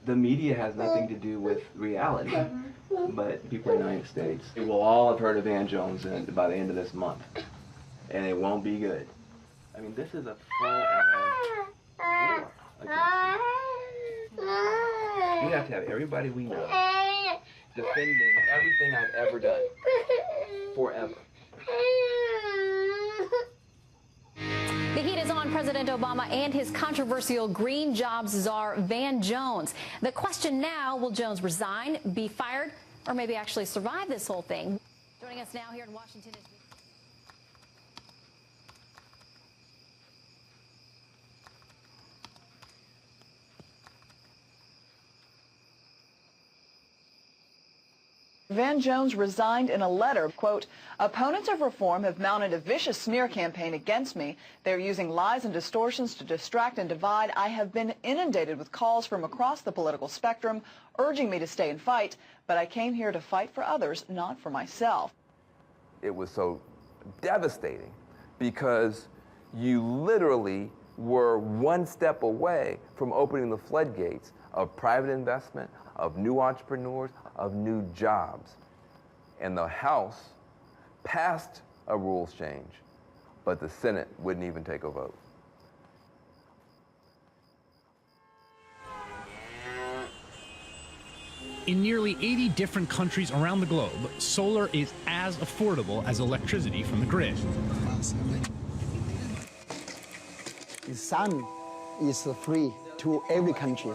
The media has nothing to do with reality, but people in the United States, they will all have heard of Van Jones by the end of this month, and it won't be good. I mean, this is a full-on war against you. We have to have everybody we know defending everything I've ever done, forever. The heat is on President Obama and his controversial green jobs czar, Van Jones. The question now, will Jones resign, be fired, or maybe actually survive this whole thing? Joining us now here in Washington is... Van Jones resigned in a letter, quote, "Opponents of reform have mounted a vicious smear campaign against me. They're using lies and distortions to distract and divide. I have been inundated with calls from across the political spectrum urging me to stay and fight, but I came here to fight for others, not for myself." It was so devastating because you literally were one step away from opening the floodgates of private investment, of new entrepreneurs, of new jobs. And the House passed a rules change, but the Senate wouldn't even take a vote. In nearly 80 different countries around the globe, solar is as affordable as electricity from the grid. The sun is free to every country.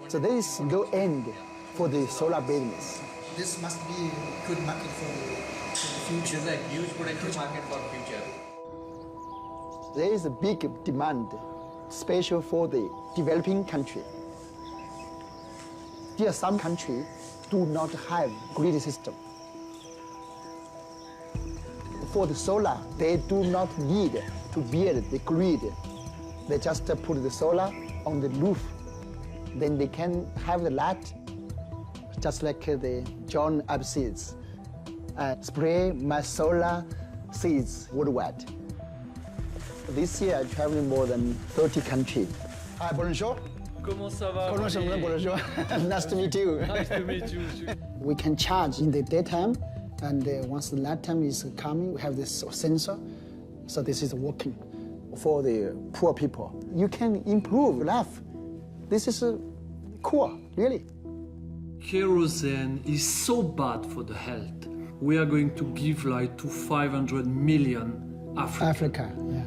So there is no end for the solar business. This must be a good market for the future. It's a huge potential market for the future. There is a big demand, especially for the developing country. There are some countries do not have grid system. For the solar, they do not need to build the grid. They just put the solar on the roof. Then they can have the light, just like the John App seeds. Spray my solar seeds worldwide. This year, I'm traveling more than 30 countries. Hi, bonjour. Comment ça va? Bonjour. Nice to meet you. Nice to meet you. We can charge in the daytime, and once the nighttime is coming, we have this sensor. So this is working for the poor people. You can improve life. This is cool, really. Kerosene is so bad for the health. We are going to give light to 500 million Africa. Yeah.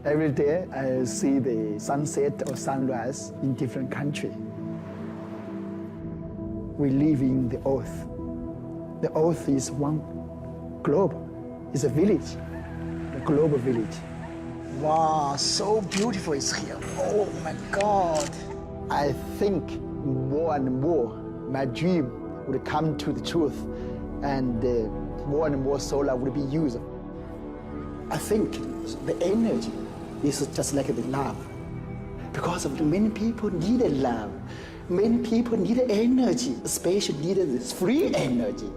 Every day I see the sunset or sunrise in different countries. We live in the earth. The earth is one globe. It's a village, a global village. Wow, so beautiful it's here. Oh my God. I think more and more my dream would come to the truth, and more and more solar would be used. I think the energy is just like the love. Because of many people needed love. Many people needed energy, especially needed this free energy.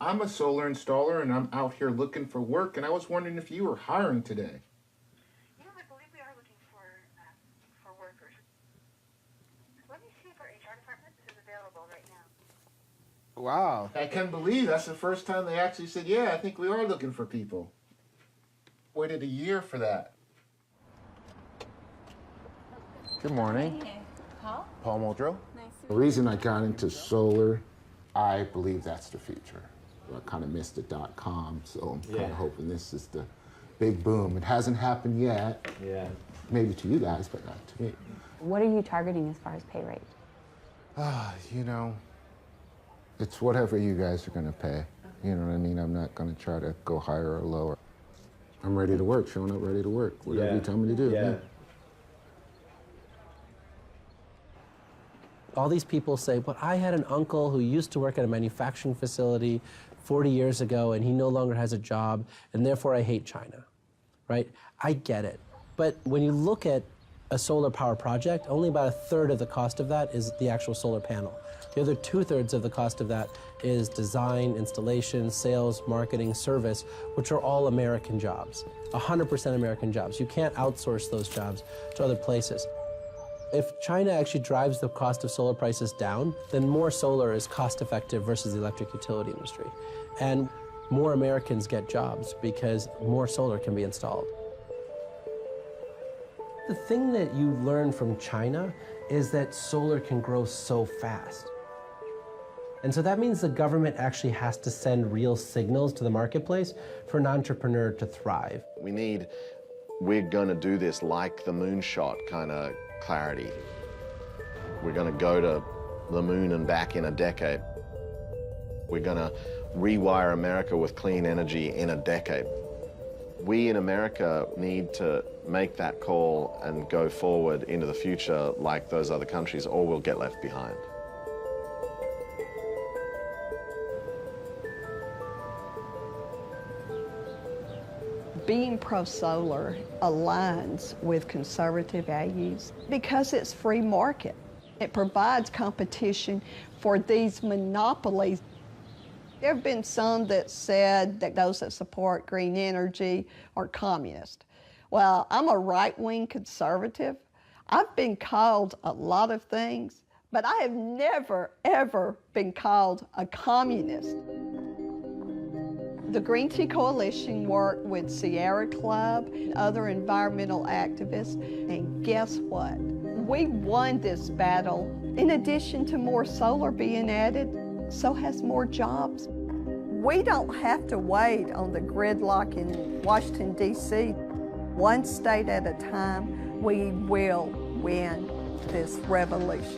I'm a solar installer and I'm out here looking for work, and I was wondering if you were hiring today. You know, I believe we are looking for workers. Let me see if our HR department is available right now. Wow. I can't believe that's the first time they actually said, yeah, I think we are looking for people. Waited a year for that. Good morning. Hey, Paul? Paul Muldrow. Nice to The reason I got into solar, I believe that's the future. I kind of missed the .com, so I'm kind of hoping this is the big boom. It hasn't happened yet. Yeah. Maybe to you guys, but not to me. What are you targeting as far as pay rate? You know, it's whatever you guys are going to pay. You know what I mean? I'm not going to try to go higher or lower. I'm ready to work, showing up ready to work. Whatever you tell me to do. Yeah. All these people say, but I had an uncle who used to work at a manufacturing facility 40 years ago, and he no longer has a job, and therefore I hate China, right? I get it. But when you look at a solar power project, only about 1/3 of the cost of that is the actual solar panel. The other 2/3 of the cost of that is design, installation, sales, marketing, service, which are all American jobs, 100% American jobs. You can't outsource those jobs to other places. If China actually drives the cost of solar prices down, then more solar is cost effective versus the electric utility industry. And more Americans get jobs because more solar can be installed. The thing that you learn from China is that solar can grow so fast. And so that means the government actually has to send real signals to the marketplace for an entrepreneur to thrive. We're gonna do this like the moonshot kind of clarity. We're gonna go to the moon and back in a decade. We're gonna rewire America with clean energy in a decade. We in America need to make that call and go forward into the future like those other countries, or we'll get left behind. Being pro-solar aligns with conservative values because it's free market. It provides competition for these monopolies. There have been some that said that those that support green energy are communist. Well, I'm a right-wing conservative. I've been called a lot of things, but I have never, ever been called a communist. The Green Tea Coalition worked with Sierra Club and other environmental activists, and guess what? We won this battle. In addition to more solar being added, so has more jobs. We don't have to wait on the gridlock in Washington, D.C. One state at a time, we will win this revolution.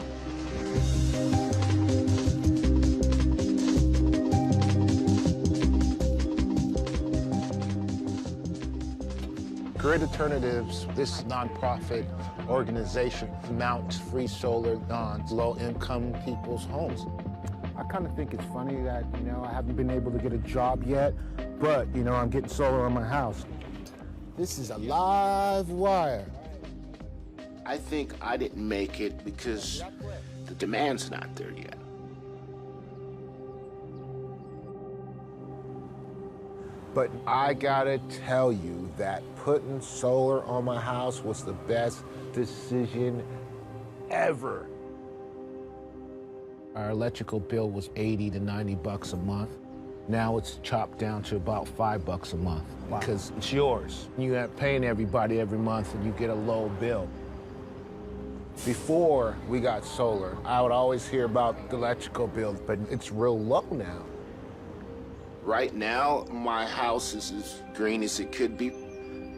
Grid Alternatives, this nonprofit organization, mounts free solar on low-income people's homes. I kind of think it's funny that, I haven't been able to get a job yet, but, I'm getting solar on my house. This is a live wire. I think I didn't make it because the demand's not there yet. But I gotta tell you that putting solar on my house was the best decision ever. Our electrical bill was $80 to $90 a month. Now it's chopped down to about $5 a month because it's yours. You aren't paying everybody every month and you get a low bill. Before we got solar, I would always hear about the electrical bill, but it's real low now. Right now, my house is as green as it could be.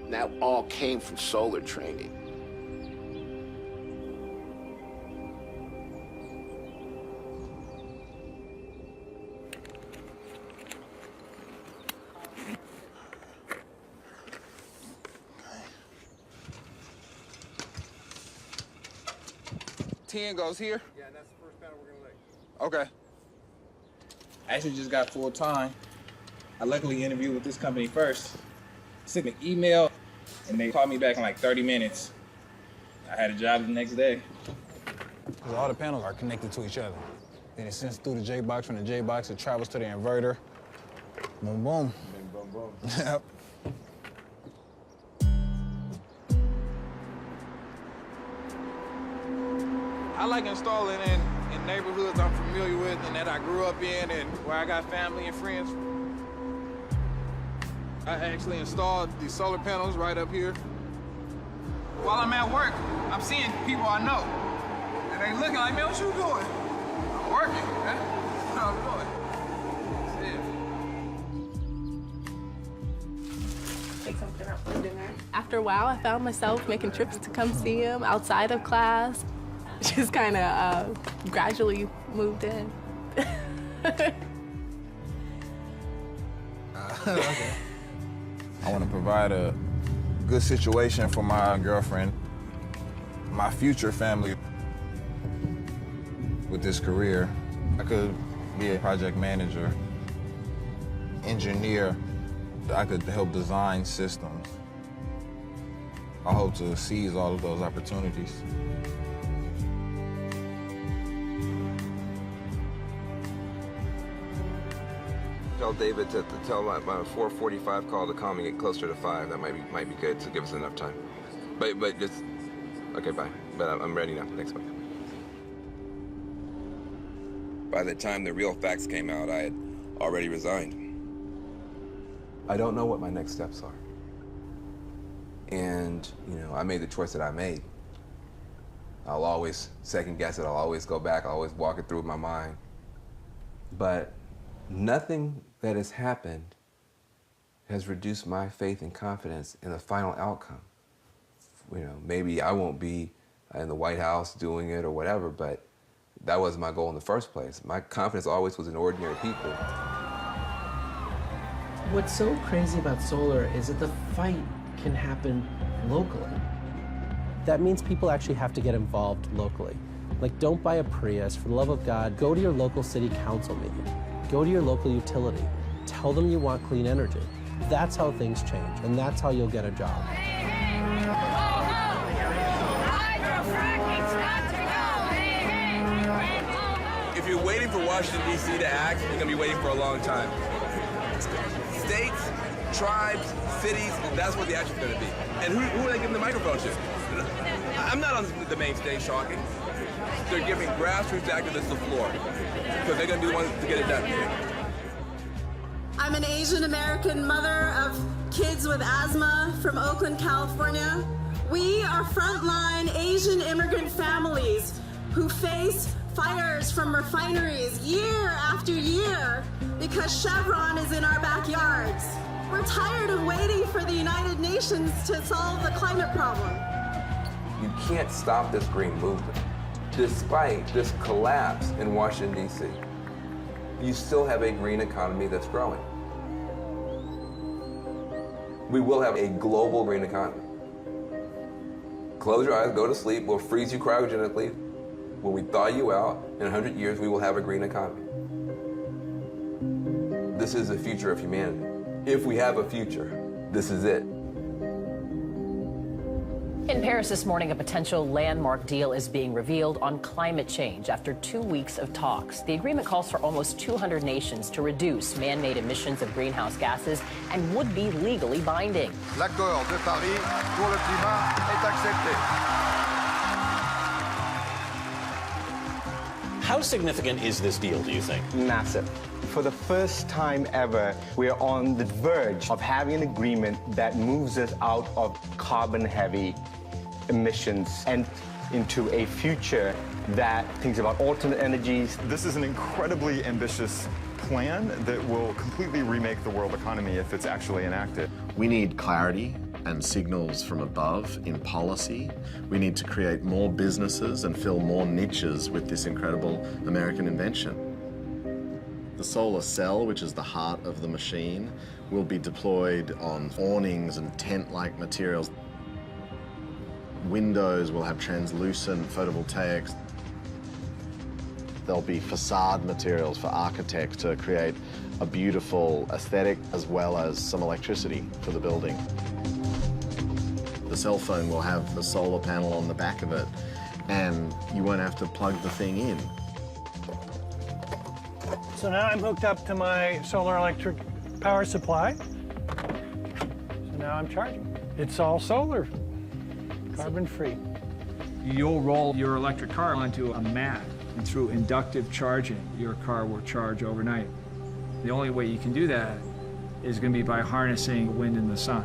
That all came from solar training. $10 goes here? Yeah, that's the first panel we're gonna lay. Okay. I actually just got full time. I luckily interviewed with this company first. Sent an email, and they called me back in like 30 minutes. I had a job the next day. Because all the panels are connected to each other. Then it sends through the J-box. From the J-box, it travels to the inverter. Boom, boom. Boom, boom. Yep. I like installing in neighborhoods I'm familiar with and that I grew up in and where I got family and friends. I actually installed these solar panels right up here. While I'm at work, I'm seeing people I know. And they looking like, man, what you doing? I'm working, man. That's what I'm doing. Take something out for dinner. After a while, I found myself making trips to come see him outside of class. Just kind of gradually moved in. Okay. I want to provide a good situation for my girlfriend, my future family. With this career, I could be a project manager, engineer. I could help design systems. I hope to seize all of those opportunities. Tell David to tell my 4:45 call to call me, get closer to 5. That might be good to give us enough time. But just okay, bye. But I'm ready now. Thanks, bye. By the time the real facts came out, I had already resigned. I don't know what my next steps are. And, I made the choice that I made. I'll always second guess it. I'll always go back. I'll always walk it through my mind. But nothing that has happened has reduced my faith and confidence in the final outcome. You know, maybe I won't be in the White House doing it or whatever, but that wasn't my goal in the first place. My confidence always was in ordinary people. What's so crazy about solar is that the fight can happen locally. That means people actually have to get involved locally. Like, don't buy a Prius. For the love of God, go to your local city council meeting. Go to your local utility. Tell them you want clean energy. That's how things change, and that's how you'll get a job. If you're waiting for Washington, D.C. to act, you're going to be waiting for a long time. States, tribes, cities, that's where the action's going to be. And who are they giving the microphone to? I'm not on the main stage talking. They're giving grassroots activists the floor because they're going to be the ones to get it done. I'm an Asian American mother of kids with asthma from Oakland, California. We are frontline Asian immigrant families who face fires from refineries year after year because Chevron is in our backyards. We're tired of waiting for the United Nations to solve the climate problem. You can't stop this green movement. Despite this collapse in Washington, D.C., you still have a green economy that's growing. We will have a global green economy. Close your eyes, go to sleep, we'll freeze you cryogenically. When we thaw you out, in 100 years, we will have a green economy. This is the future of humanity. If we have a future, this is it. In Paris this morning, a potential landmark deal is being revealed on climate change after 2 weeks of talks. The agreement calls for almost 200 nations to reduce man-made emissions of greenhouse gases and would be legally binding. L'accord de Paris pour le climat est accepté. How significant is this deal, do you think? Massive. For the first time ever, we're on the verge of having an agreement that moves us out of carbon-heavy emissions and into a future that thinks about alternate energies. This is an incredibly ambitious plan that will completely remake the world economy if it's actually enacted. We need clarity and signals from above in policy. We need to create more businesses and fill more niches with this incredible American invention. The solar cell, which is the heart of the machine, will be deployed on awnings and tent-like materials. Windows will have translucent photovoltaics. There'll be facade materials for architects to create a beautiful aesthetic as well as some electricity for the building. The cell phone will have the solar panel on the back of it, and you won't have to plug the thing in. So now I'm hooked up to my solar electric power supply. So now I'm charging. It's all solar, carbon-free. You'll roll your electric car onto a mat, and through inductive charging, your car will charge overnight. The only way you can do that is going to be by harnessing the wind and the sun.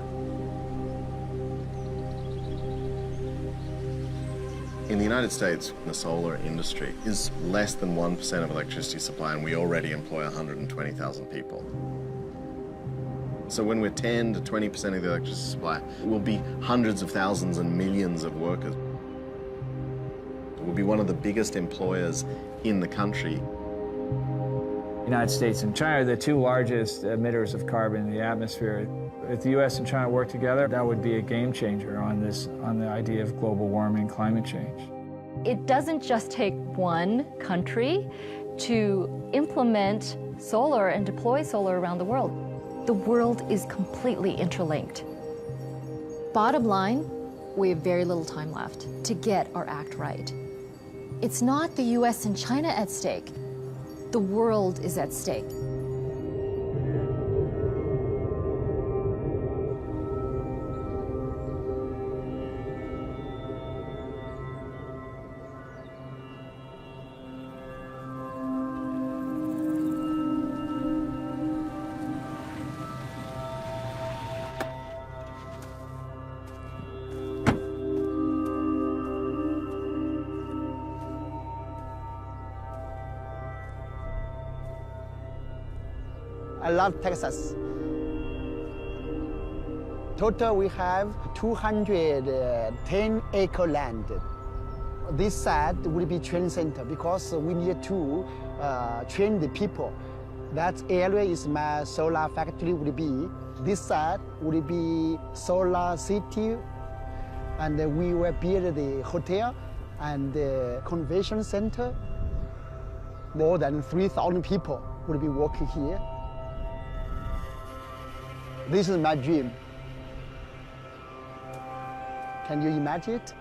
In the United States, the solar industry is less than 1% of electricity supply, and we already employ 120,000 people. So when we're 10 to 20% of the electricity supply, we'll be hundreds of thousands and millions of workers. We'll be one of the biggest employers in the country. The United States and China are the two largest emitters of carbon in the atmosphere. If the U.S. and China work together, that would be a game changer on the idea of global warming, climate change. It doesn't just take one country to implement solar and deploy solar around the world. The world is completely interlinked. Bottom line, we have very little time left to get our act right. It's not the U.S. and China at stake. The world is at stake. I love Texas. Total, we have 210-acre land. This side will be training center because we need to train the people. That area is my solar factory will be. This side will be solar city, and we will build the hotel and the convention center. More than 3,000 people will be working here. This is my dream. Can you imagine it?